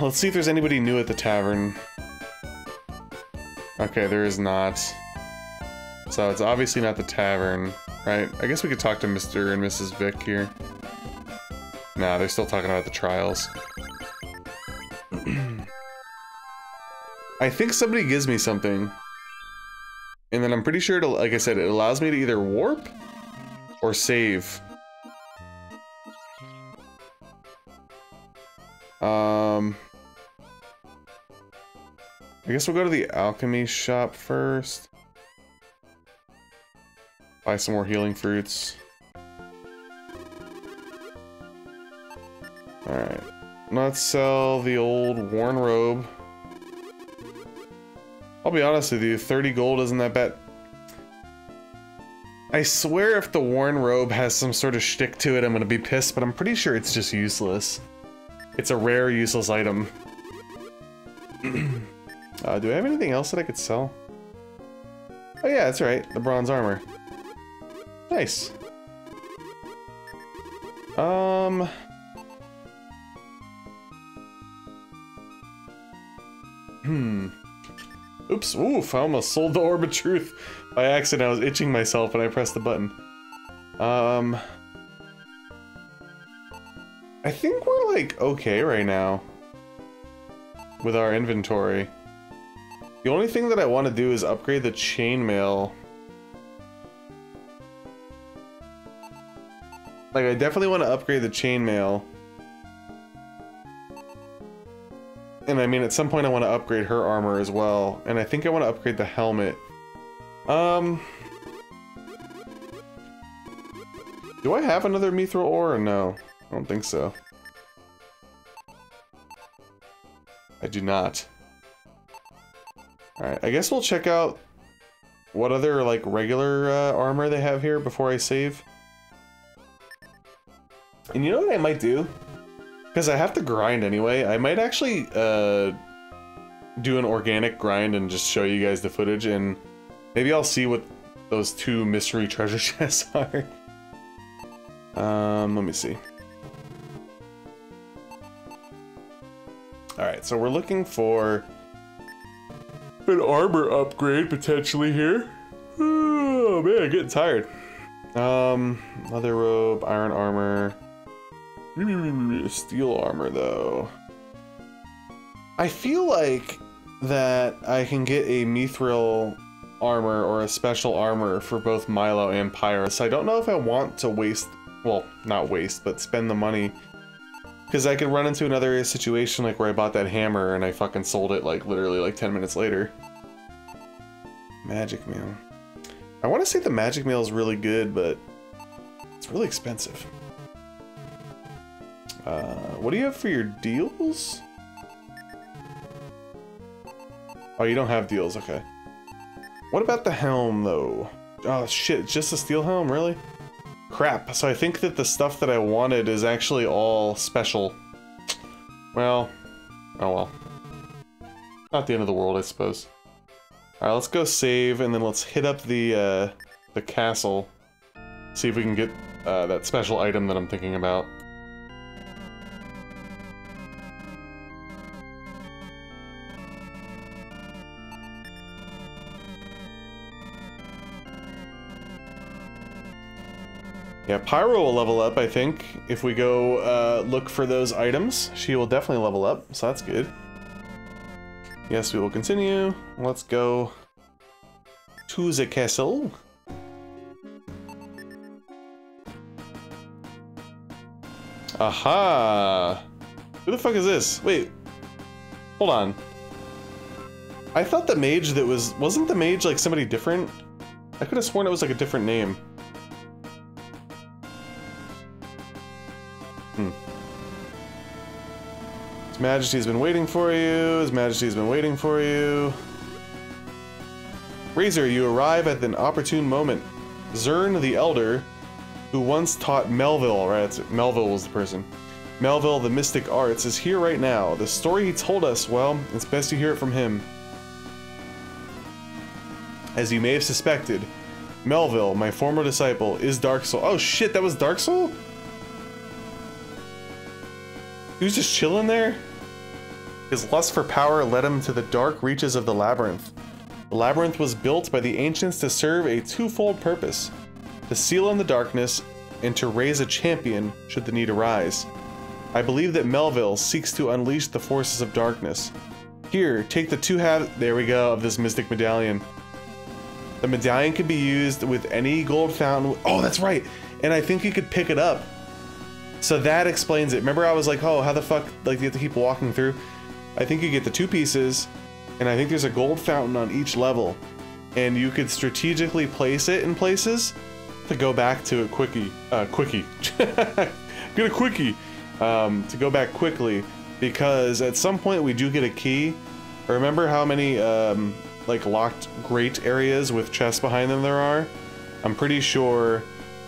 [SPEAKER 2] Let's see if there's anybody new at the tavern. Okay, there is not. So it's obviously not the tavern, right? I guess we could talk to Mr. and Mrs. Vic here. Nah, they're still talking about the trials. I think somebody gives me something. And then I'm pretty sure, like I said, it allows me to either warp or save. I guess we'll go to the alchemy shop first. Buy some more healing fruits. Alright. Let's sell the old worn robe. I'll be honest with you, 30 gold isn't that bad. I swear if the worn robe has some sort of shtick to it, I'm gonna be pissed, but I'm pretty sure it's just useless. It's a rare, useless item. Do I have anything else that I could sell? Oh yeah, that's right, the bronze armor. Nice. Oops, oof, I almost sold the Orb of Truth by accident. I was itching myself when I pressed the button. I think we're like okay right now with our inventory. The only thing that I want to do is upgrade the chainmail. Like, I definitely want to upgrade the chainmail. And I mean, at some point I want to upgrade her armor as well. And I think I want to upgrade the helmet. Do I have another mithril ore or no? I don't think so. I do not. Alright, I guess we'll check out what other, like, regular armor they have here before I save. And you know what I might do? Because I have to grind anyway, I might actually do an organic grind and just show you guys the footage, and maybe I'll see what those 2 mystery treasure chests are. Let me see. Alright, so we're looking for an armor upgrade potentially here. Oh man, getting tired. Leather robe, iron armor. Steel armor though. I feel like that I can get a mithril armor or a special armor for both Milo and Pyra. So I don't know if I want to waste, well, not waste, but spend the money. Because I could run into another situation like where I bought that hammer and I fucking sold it like literally like 10 minutes later. Magic meal. I want to say the magic meal is really good, but it's really expensive. What do you have for your deals? Oh, you don't have deals, okay. What about the helm, though? Oh, shit, just a steel helm, really? Crap, so I think that the stuff that I wanted is actually all special. Well, oh well. Not the end of the world, I suppose. Alright, let's go save, and then let's hit up the castle. See if we can get that special item that I'm thinking about. Yeah, Pyro will level up, I think. If we go look for those items, she will definitely level up, so that's good. Yes, we will continue. Let's go to the castle. Aha! Who the fuck is this? Wait, hold on. I thought the mage that wasn't the mage like somebody different? I could have sworn it was like a different name. His Majesty's been waiting for you. His Majesty's been waiting for you. Razor, you arrive at an opportune moment. Zern the Elder, who once taught Melvyl, right? Melvyl was the person. Melvyl, the mystic arts, is here right now. The story he told us, well, it's best you hear it from him. As you may have suspected, Melvyl, my former disciple, is Dark Soul. Oh shit, that was Dark Soul? He was just chilling there? His lust for power led him to the dark reaches of the labyrinth. The labyrinth was built by the ancients to serve a twofold purpose: to seal in the darkness and to raise a champion should the need arise. I believe that Melvyl seeks to unleash the forces of darkness. Here, take the two halves, there we go, of this mystic medallion. The medallion can be used with any gold fountain. Oh, that's right. And I think you could pick it up. So that explains it. Remember I was like, oh, how the fuck, like, you have to keep walking through? I think you get the two pieces, and I think there's a gold fountain on each level. And you could strategically place it in places to go back to it quickly. Get a quickie. To go back quickly, because at some point we do get a key. Remember how many, like, locked grate areas with chests behind them there are? I'm pretty sure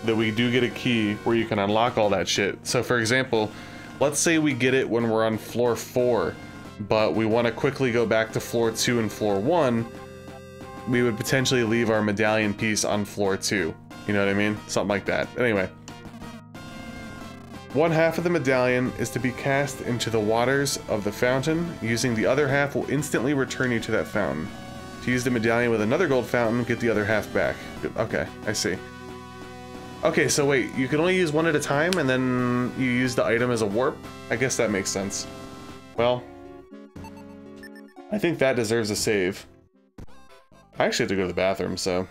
[SPEAKER 2] that we do get a key where you can unlock all that shit. So for example, let's say we get it when we're on floor 4, but we want to quickly go back to floor 2 and floor 1, we would potentially leave our medallion piece on floor 2. You know what I mean? Something like that. Anyway. One half of the medallion is to be cast into the waters of the fountain. Using the other half will instantly return you to that fountain. To use the medallion with another gold fountain, get the other half back. Okay, I see. Okay, so wait, you can only use one at a time, and then you use the item as a warp? I guess that makes sense. Well, I think that deserves a save. I actually have to go to the bathroom, so...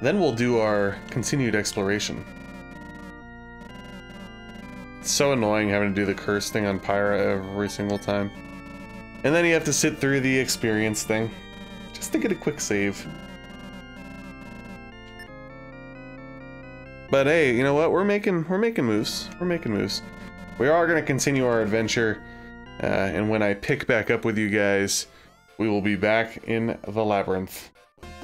[SPEAKER 2] Then we'll do our continued exploration. It's so annoying having to do the curse thing on Pyra every single time. And then you have to sit through the experience thing. Just to get a quick save. But hey, you know what? We're making moves. We're making moves. We are going to continue our adventure, and when I pick back up with you guys, we will be back in the labyrinth.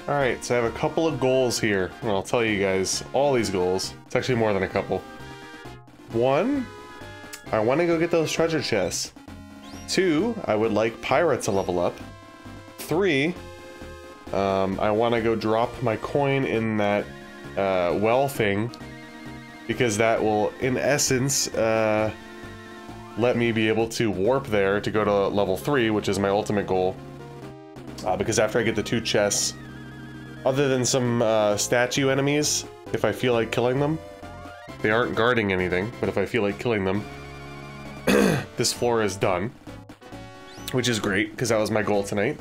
[SPEAKER 2] Alright, so I have a couple of goals here, and I'll tell you guys all these goals. It's actually more than a couple. 1, I want to go get those treasure chests. 2, I would like Pyra to level up. 3, I want to go drop my coin in that well thing, because that will, in essence, let me be able to warp there to go to level 3, which is my ultimate goal. Because after I get the 2 chests, other than some statue enemies, if I feel like killing them, they aren't guarding anything, but if I feel like killing them, this floor is done. which is great because that was my goal tonight.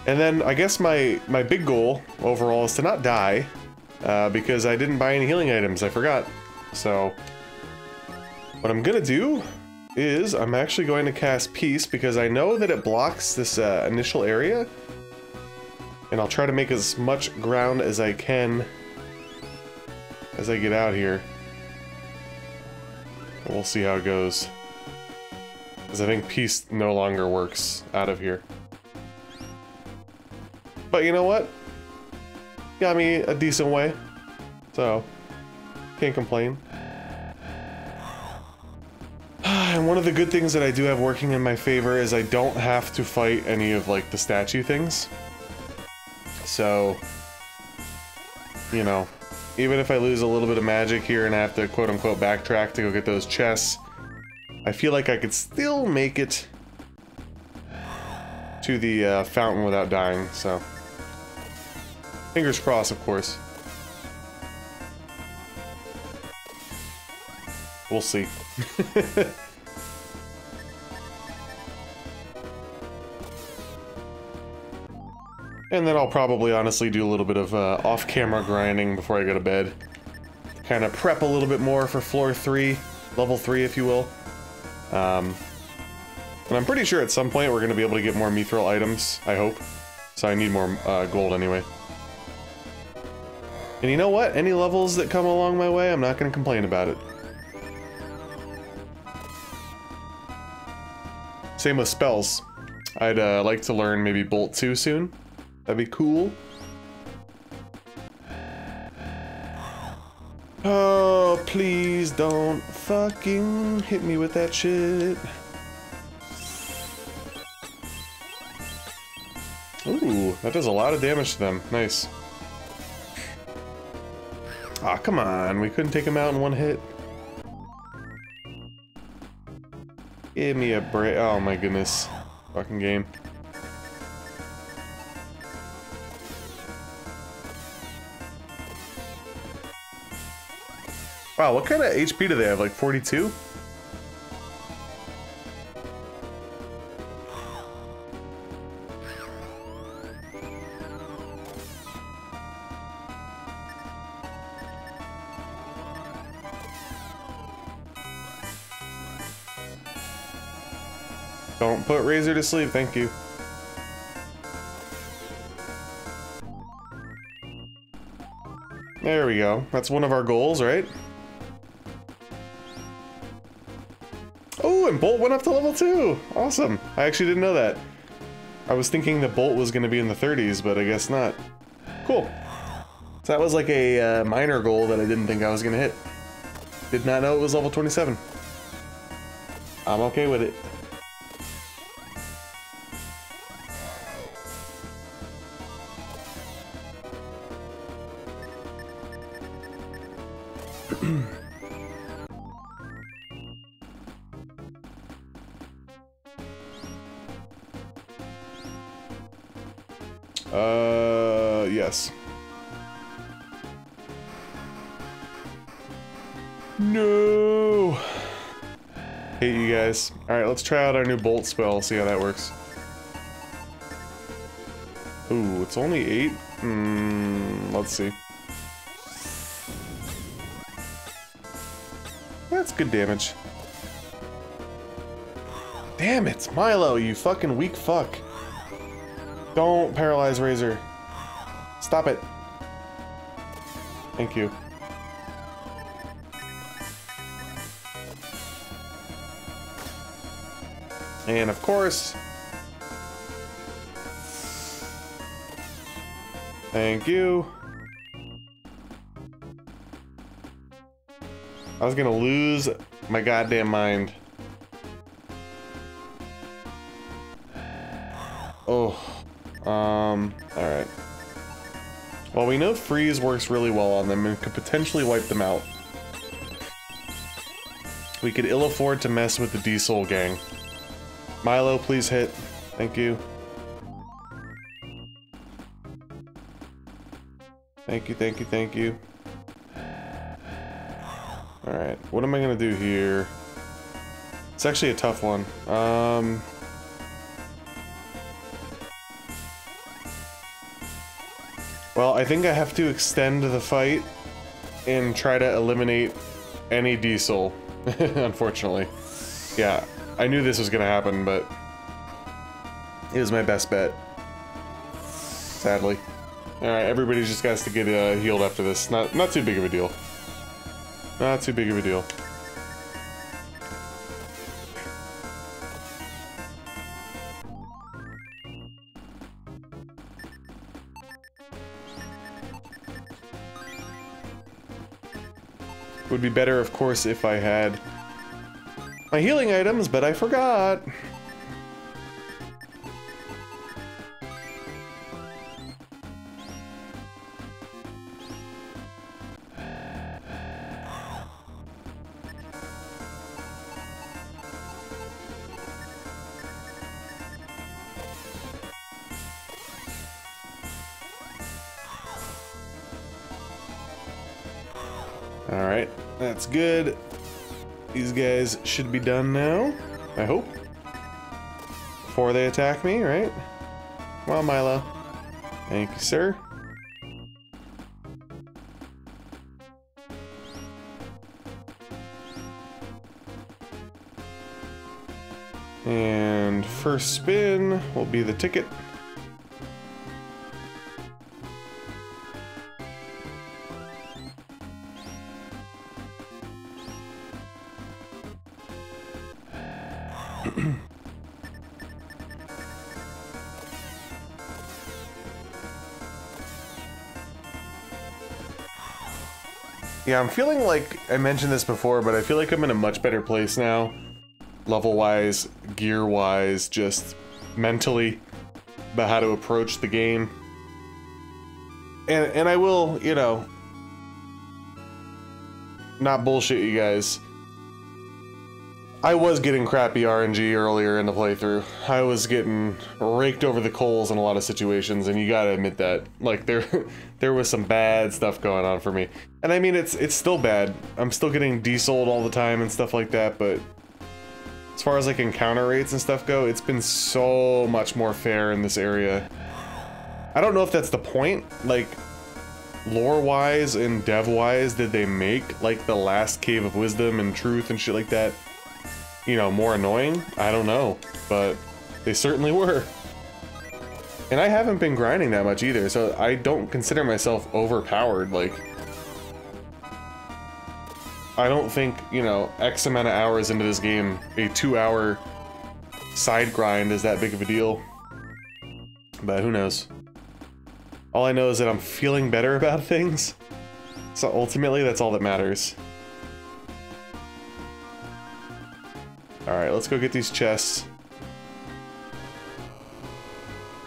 [SPEAKER 2] And then I guess my big goal overall is to not die because I didn't buy any healing items. I forgot. So what I'm gonna do is I'm actually going to cast Peace because I know that it blocks this initial area, and I'll try to make as much ground as I can as I get out here. And we'll see how it goes, because I think Peace no longer works out of here. But you know what? Got me a decent way, so can't complain. And one of the good things that I do have working in my favor is I don't have to fight any of like the statue things. So, you know, even if I lose a little bit of magic here and I have to quote-unquote backtrack to go get those chests, I feel like I could still make it to the fountain without dying, so fingers crossed, of course. We'll see. And then I'll probably honestly do a little bit of off-camera grinding before I go to bed. Kind of prep a little bit more for floor 3, level 3 if you will. And I'm pretty sure at some point we're going to be able to get more mithril items, I hope. So I need more gold anyway. And you know what? Any levels that come along my way, I'm not going to complain about it. Same with spells. I'd like to learn maybe Bolt 2 soon. That'd be cool. Oh, please don't fucking hit me with that shit. Ooh, that does a lot of damage to them. Nice. Aw, come on. We couldn't take him out in one hit. Give me a break. Oh my goodness. Fucking game. Wow, what kind of HP do they have? Like 42? Don't put Razor to sleep, thank you. There we go. That's one of our goals, right? Oh, and Bolt went up to level 2! Awesome. I actually didn't know that. I was thinking the Bolt was going to be in the 30s, but I guess not. Cool. So that was like a minor goal that I didn't think I was going to hit. Did not know it was level 27. I'm okay with it. Yes. No! Hate you guys. Alright, let's try out our new Bolt spell, see how that works. Ooh, it's only 8? Let's see. That's good damage. Damn it, Milo, you fucking weak fuck. Don't paralyze Razor. Stop it. Thank you. And of course... Thank you. I was gonna lose my goddamn mind. Oh. Alright. Well, we know freeze works really well on them and could potentially wipe them out. We could ill afford to mess with the D-Soul gang. Milo, please hit. Thank you. Thank you, thank you, thank you. Alright, what am I gonna do here? It's actually a tough one. Well, I think I have to extend the fight and try to eliminate any diesel, unfortunately. Yeah, I knew this was gonna happen, but it was my best bet. Sadly. Alright, everybody just has to get healed after this. Not too big of a deal. Not too big of a deal. Would be better, of course, if I had my healing items, but I forgot. Alright, that's good. These guys should be done now, I hope. Before they attack me, right? Come on, Milo. Thank you, sir. And first spin will be the ticket. Yeah, I'm feeling like, I mentioned this before, but I feel like I'm in a much better place now. Level-wise, gear-wise, just mentally, about how to approach the game. And I will, you know, not bullshit you guys. I was getting crappy RNG earlier in the playthrough. I was getting raked over the coals in a lot of situations, and you gotta admit that. Like, there was some bad stuff going on for me. And I mean, it's still bad. I'm still getting desold all the time and stuff like that, but as far as like encounter rates and stuff go, it's been so much more fair in this area. I don't know if that's the point. Like, lore-wise and dev-wise, did they make, like, the last Cave of Wisdom and Truth and shit like that, you know, more annoying? I don't know, but they certainly were. And I haven't been grinding that much either, so I don't consider myself overpowered. Like, I don't think, you know, X amount of hours into this game, a 2-hour side grind is that big of a deal. But who knows? All I know is that I'm feeling better about things, so ultimately that's all that matters. Alright, let's go get these chests.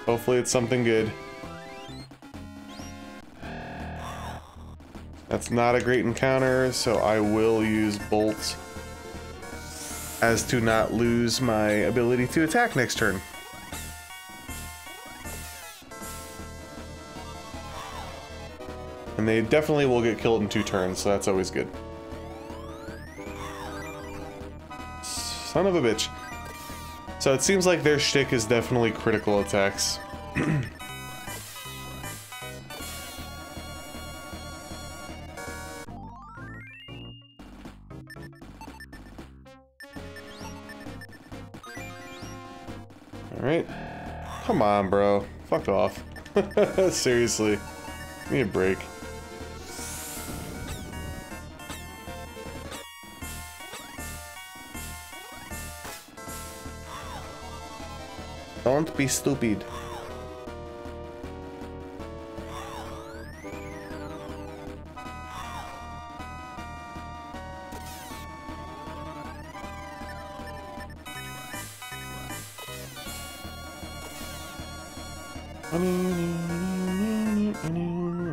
[SPEAKER 2] Hopefully it's something good. That's not a great encounter, so I will use bolts as to not lose my ability to attack next turn. And they definitely will get killed in 2 turns, so that's always good. Son of a bitch. So it seems like their shtick is definitely critical attacks. Alright. Come on, bro. Fuck off. Seriously. Give me a break. Don't be stupid.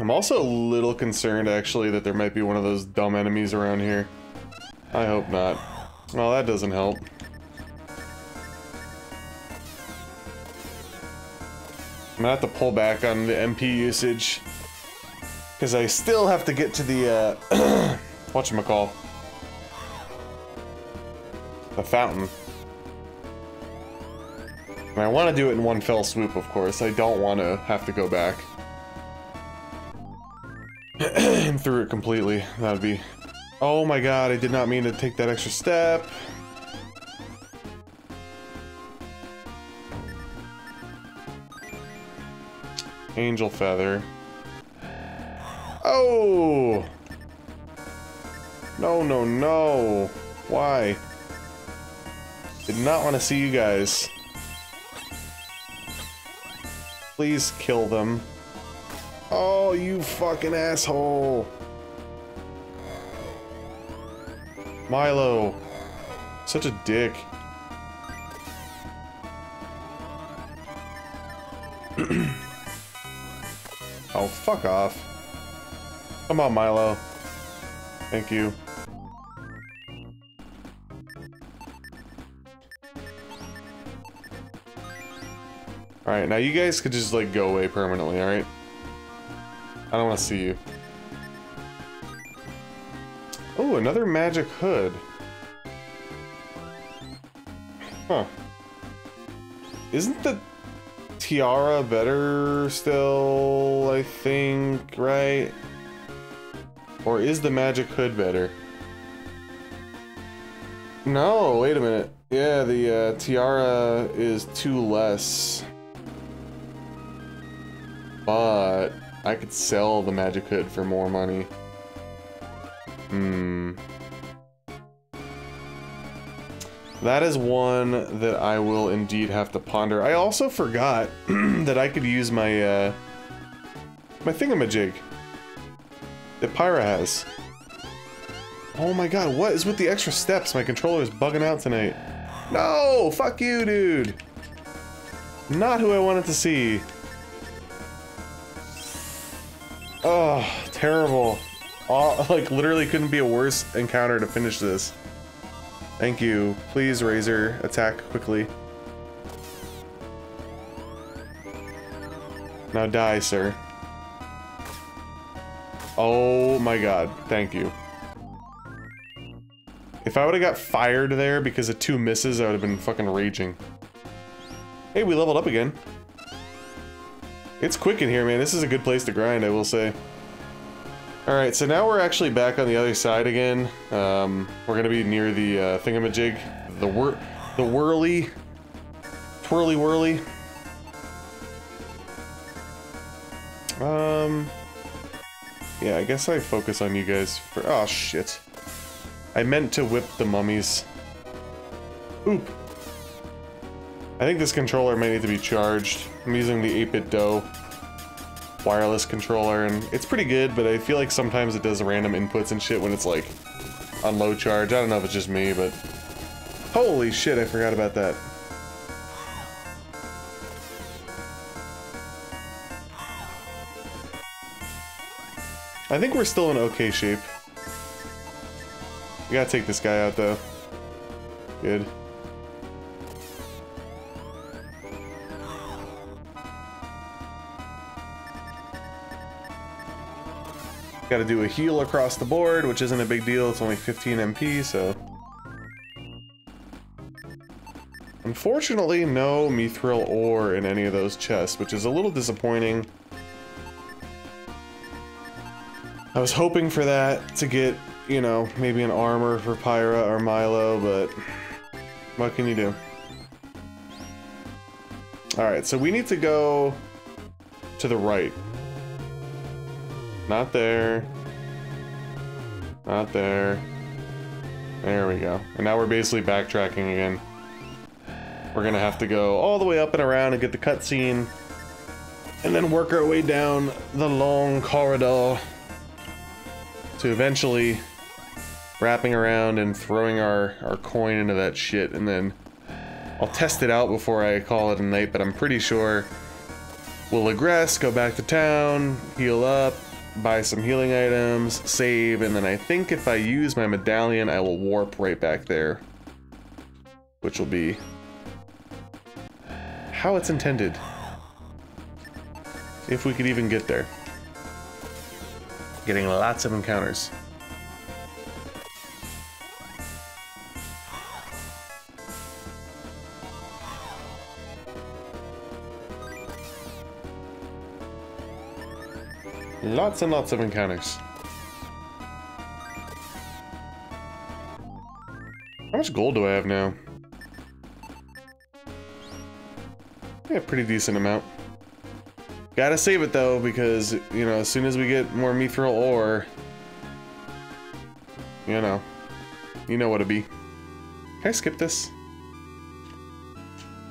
[SPEAKER 2] I'm also a little concerned, actually, that there might be one of those dumb enemies around here. I hope not. Well, that doesn't help. I'm gonna have to pull back on the MP usage, because I still have to get to the, whatchamacall, the fountain. And I want to do it in one fell swoop, of course. I don't want to have to go back. and through it completely. That would be... Oh my god, I did not mean to take that extra step. Angel feather. Oh! No, no, no. Why? Did not want to see you guys. Please kill them. Oh, you fucking asshole. Milo. Such a dick. Oh, fuck off. Come on, Milo. Thank you. Alright, now you guys could just, like, go away permanently, alright? I don't want to see you. Oh, another magic hood. Huh. Isn't the tiara better still, I think, right? Or is the magic hood better? No, wait a minute. Yeah, the tiara is 2 less. But I could sell the magic hood for more money. That is one that I will indeed have to ponder. I also forgot that I could use my my thingamajig that Pyra has. Oh my god, what is with the extra steps? My controller is bugging out tonight. No! Fuck you, dude! Not who I wanted to see. Oh, terrible. Oh, like, literally couldn't be a worse encounter to finish this. Thank you. Please, Razor, attack quickly. Now die, sir. Oh my god, thank you. If I would've got fired there because of 2 misses, I would've been fucking raging. Hey, we leveled up again. It's quick in here, man. This is a good place to grind, I will say. Alright, so now we're actually back on the other side again. We're gonna be near the thingamajig. The whirly. Twirly whirly. Yeah, I guess I focus on you guys for- oh shit. I meant to whip the mummies. Oop. I think this controller might need to be charged. I'm using the 8-bit Dough wireless controller, and it's pretty good, but I feel like sometimes it does random inputs and shit when it's like on low charge. I don't know if it's just me, but holy shit, I forgot about that. I think we're still in okay shape. We gotta take this guy out though. Good. Gotta do a heal across the board, which isn't a big deal. It's only 15 MP, so... Unfortunately, no mithril ore in any of those chests, which is a little disappointing. I was hoping for that to get, you know, maybe an armor for Pyra or Milo, but what can you do? Alright, so we need to go to the right. Not there. Not there. There we go. And now we're basically backtracking again. We're gonna have to go all the way up and around and get the cutscene, and then work our way down the long corridor to eventually wrapping around and throwing our coin into that shit, and then I'll test it out before I call it a night, but I'm pretty sure we'll regress, go back to town, heal up, buy some healing items, save, and then I think if I use my medallion, I will warp right back there. Which will be how it's intended. If we could even get there. Getting lots of encounters. Lots and lots of encounters. How much gold do I have now? Yeah, pretty decent amount. Gotta save it though, because, you know, as soon as we get more mithril ore, you know what it'd be. Can I skip this?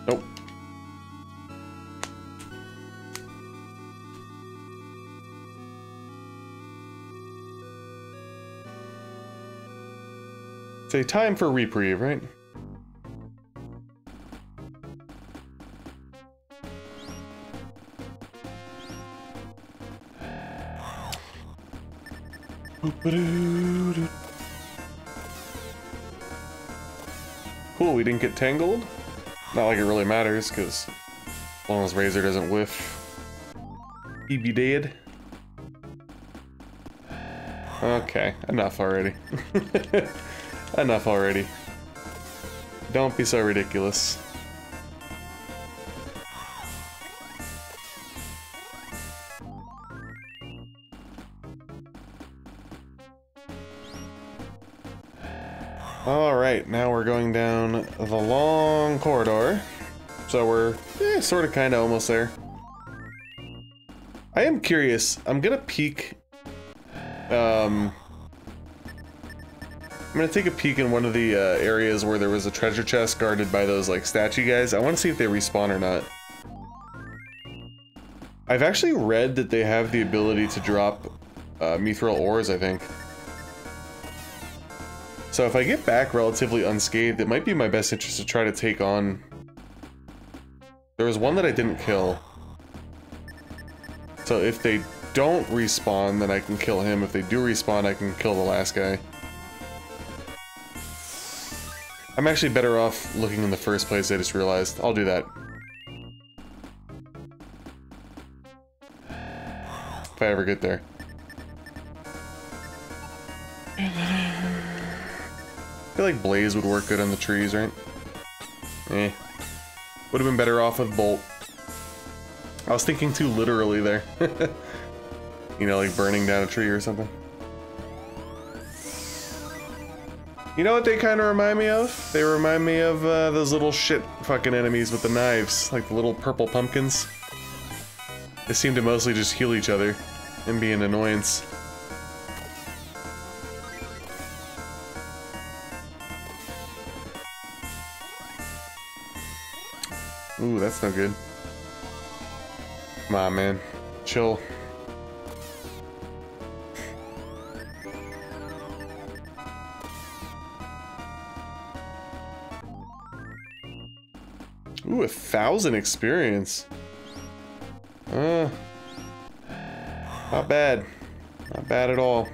[SPEAKER 2] Nope. It's a time for reprieve, right? Cool, we didn't get tangled. Not like it really matters, because as long as Razor doesn't whiff, he'd be dead. Okay, enough already. Enough already. Don't be so ridiculous. Alright, now we're going down the long corridor. So we're sort of kind of almost there. I am curious. I'm gonna peek. I'm gonna take a peek in one of the areas where there was a treasure chest guarded by those like statue guys. I want to see if they respawn or not. I've actually read that they have the ability to drop mithril ores, I think. So if I get back relatively unscathed, it might be in my best interest to try to take on... There was one that I didn't kill. So if they don't respawn, then I can kill him. If they do respawn, I can kill the last guy. I'm actually better off looking in the first place, I just realized. I'll do that. If I ever get there. I feel like Blaze would work good on the trees, right? Eh. Would have been better off with Bolt. I was thinking too literally there. You know, like burning down a tree or something. You know what they kind of remind me of? They remind me of those little shit fucking enemies with the knives. Like the little purple pumpkins. They seem to mostly just heal each other and be an annoyance. Ooh, that's no good. Come on, man. Chill. Ooh, 1,000 experience. Not bad. Not bad at all.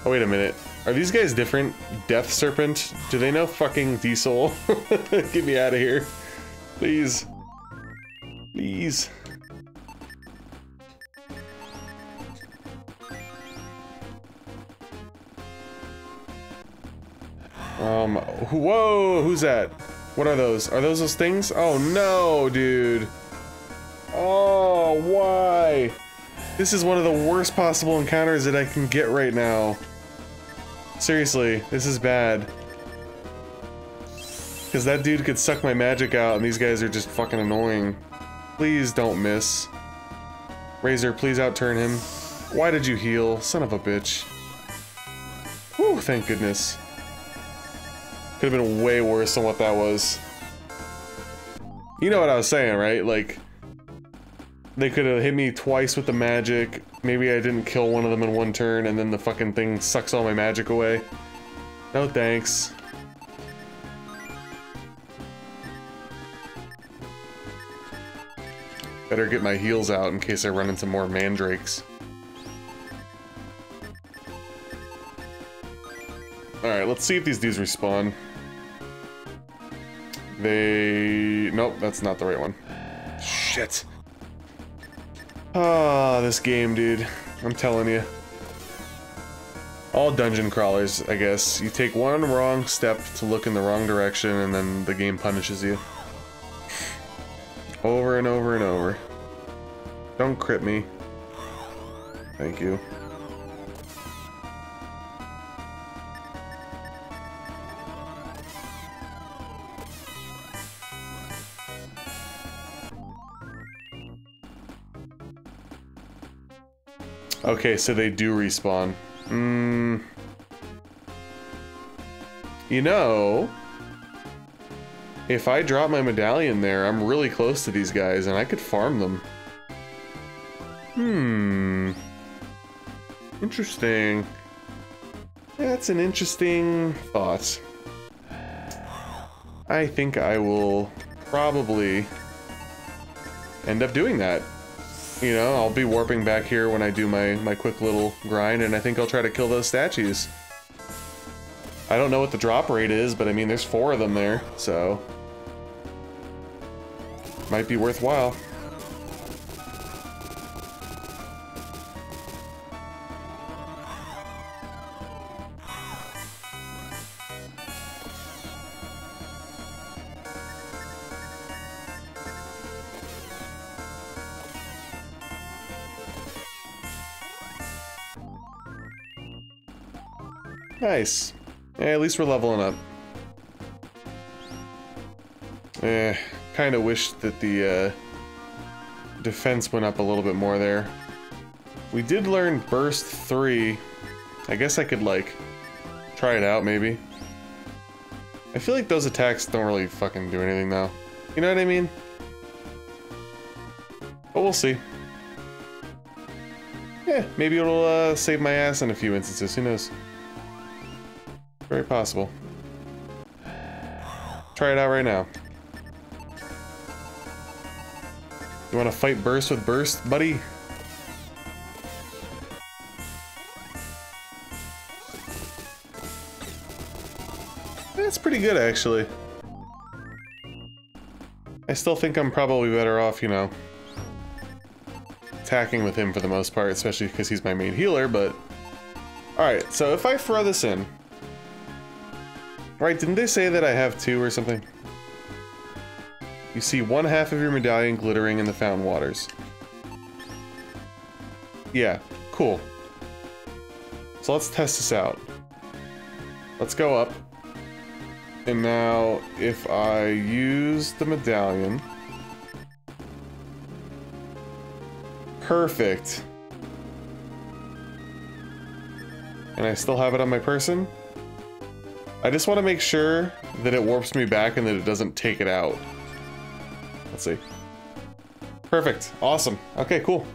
[SPEAKER 2] Oh, wait a minute. Are these guys different? Death Serpent? Do they know fucking Diesel? Get me out of here. Please. Please. Whoa, who's that? What are those? Are those things? Oh no, dude. Oh, why? This is one of the worst possible encounters that I can get right now. Seriously, this is bad. Because that dude could suck my magic out and these guys are just fucking annoying. Please don't miss. Razor, please outturn him. Why did you heal? Son of a bitch. Whew, thank goodness. Could have been way worse than what that was. You know what I was saying, right? Like, they could have hit me twice with the magic. Maybe I didn't kill one of them in one turn, and then the fucking thing sucks all my magic away. No thanks. Better get my heals out in case I run into more mandrakes. Alright, let's see if these dudes respawn. Nope, that's not the right one. Shit. Ah, this game, dude. I'm telling you. All dungeon crawlers, I guess. You take one wrong step to look in the wrong direction, and then the game punishes you. Over and over and over. Don't crit me. Thank you. Okay, so they do respawn. You know, if I drop my medallion there, I'm really close to these guys and I could farm them. Interesting. That's an interesting thought. I think I will probably end up doing that. You know, I'll be warping back here when I do my quick little grind, and I think I'll try to kill those statues. I don't know what the drop rate is, but I mean, there's 4 of them there, so... might be worthwhile. Nice. Yeah, at least we're leveling up. Kind of wish that the defense went up a little bit more there. We did learn Burst 3. I guess I could, like, try it out, maybe. I feel like those attacks don't really fucking do anything, though. You know what I mean? But we'll see. Yeah, maybe it'll save my ass in a few instances. Who knows? Very possible. Try it out right now. You want to fight Burst with Burst, buddy? That's pretty good, actually. I still think I'm probably better off, you know, attacking with him for the most part, especially because he's my main healer, but... Alright, so if I throw this in... Right, didn't they say that I have 2 or something? You see 1/2 of your medallion glittering in the fountain waters. Yeah, cool. So let's test this out. Let's go up. And now, if I use the medallion... Perfect. And I still have it on my person? I just want to make sure that it warps me back and that it doesn't take it out. Let's see. Perfect. Awesome. Okay, cool.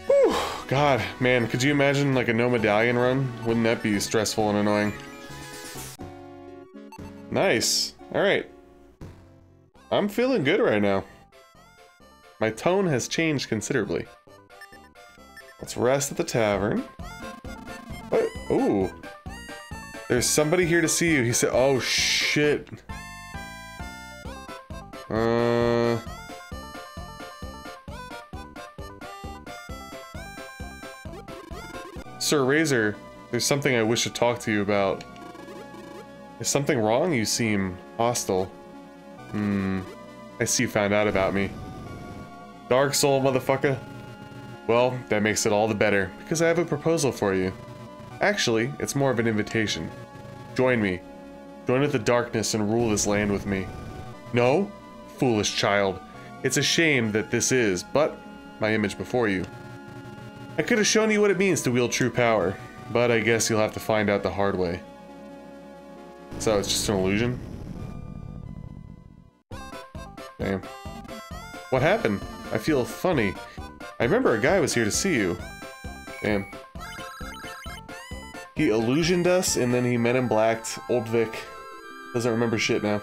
[SPEAKER 2] Whew. God, man, could you imagine like a no medallion run? Wouldn't that be stressful and annoying? Nice. Alright. I'm feeling good right now. My tone has changed considerably. Let's rest at the tavern. What? Ooh. There's somebody here to see you. He said, oh shit. Sir Razor, there's something I wish to talk to you about. Is something wrong? You seem hostile. I see you found out about me. Dark Soul, motherfucker. Well, that makes it all the better, because I have a proposal for you. Actually, it's more of an invitation. Join me. Join with the darkness and rule this land with me. No? Foolish child. It's a shame that this is, but my image before you. I could have shown you what it means to wield true power, but I guess you'll have to find out the hard way. So it's just an illusion? Damn. What happened? I feel funny. I remember a guy was here to see you. Damn. He illusioned us, and then he Men in Black'd Old Vic. Doesn't remember shit now.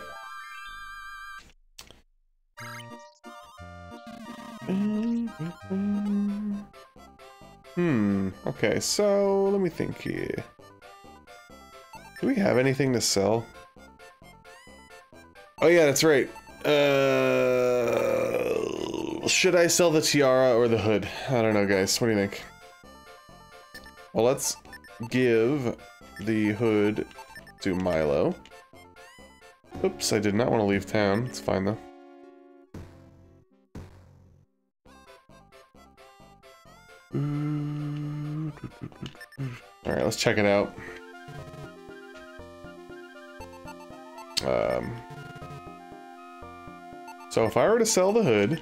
[SPEAKER 2] Okay, so let me think here. Do we have anything to sell? Oh yeah, that's right. Should I sell the tiara or the hood? I don't know, guys. What do you think? Well, let's give the hood to Milo. Oops, I did not want to leave town. It's fine, though. Alright, let's check it out. So if I were to sell the hood,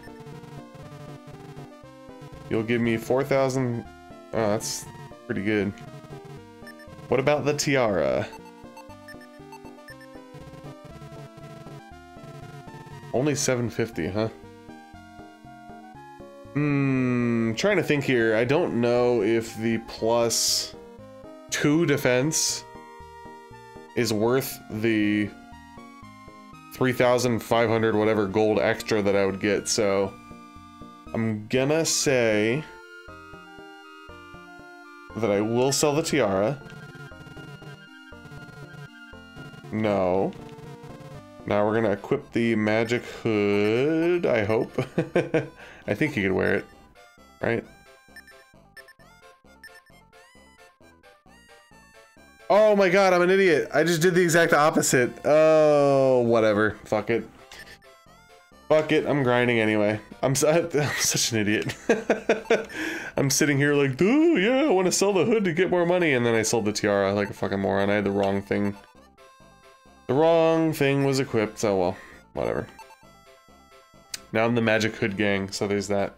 [SPEAKER 2] you'll give me 4,000. Oh, that's pretty good. What about the tiara? Only 750, huh? Trying to think here. I don't know if the +2 defense is worth the 3,500 whatever gold extra that I would get, so I'm gonna say that I will sell the tiara. No. Now we're gonna equip the magic hood, I hope. I think you could wear it, right? Oh my god, I'm an idiot. I just did the exact opposite. Oh, whatever. Fuck it. Fuck it, I'm grinding anyway. I'm such an idiot. I'm sitting here like, oh yeah, I want to sell the hood to get more money, and then I sold the tiara like a fucking moron. I had the wrong thing. The wrong thing was equipped, so well, whatever. Now I'm the magic hood gang, so there's that.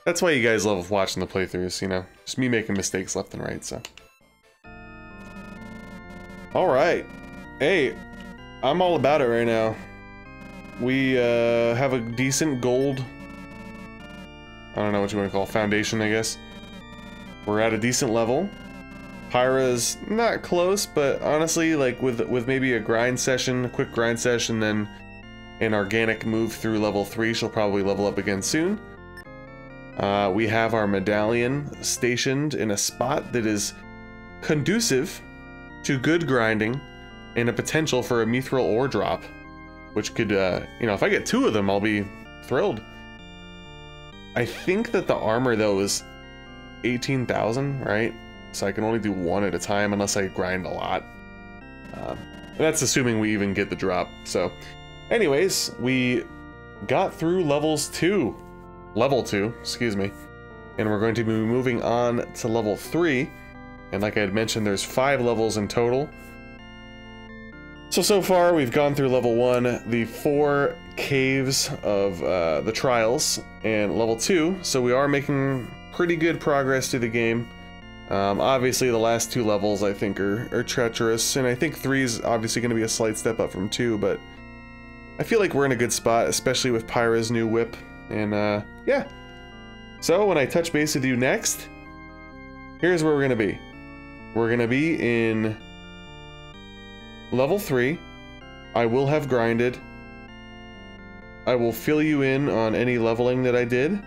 [SPEAKER 2] That's why you guys love watching the playthroughs, you know? Just me making mistakes left and right, so. Alright. Hey, I'm all about it right now. We have a decent gold, I don't know what you want to call, foundation, I guess. We're at a decent level. Pyra's not close, but honestly, like with maybe a grind session, a quick grind session, then an organic move through level 3, she'll probably level up again soon. We have our medallion stationed in a spot that is conducive to good grinding and a potential for a mithril ore drop, which could, you know, if I get 2 of them, I'll be thrilled. I think that the armor, though, is 18,000, right? So I can only do 1 at a time unless I grind a lot. That's assuming we even get the drop. So, anyways, we got through level 2, excuse me. And we're going to be moving on to level 3. And like I had mentioned, there's 5 levels in total. So far we've gone through level 1, the 4 caves of the trials, and level 2. So we are making pretty good progress through the game. Obviously the last 2 levels I think are treacherous, and I think 3 is obviously going to be a slight step up from 2, but I feel like we're in a good spot, especially with Pyra's new whip, and yeah. So when I touch base with you next, here's where we're going to be. We're going to be in level 3. I will have grinded. I will fill you in on any leveling that I did.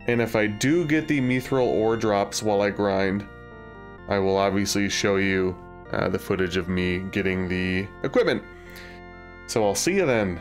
[SPEAKER 2] And if I do get the mithril ore drops while I grind, I will obviously show you the footage of me getting the equipment. So I'll see you then.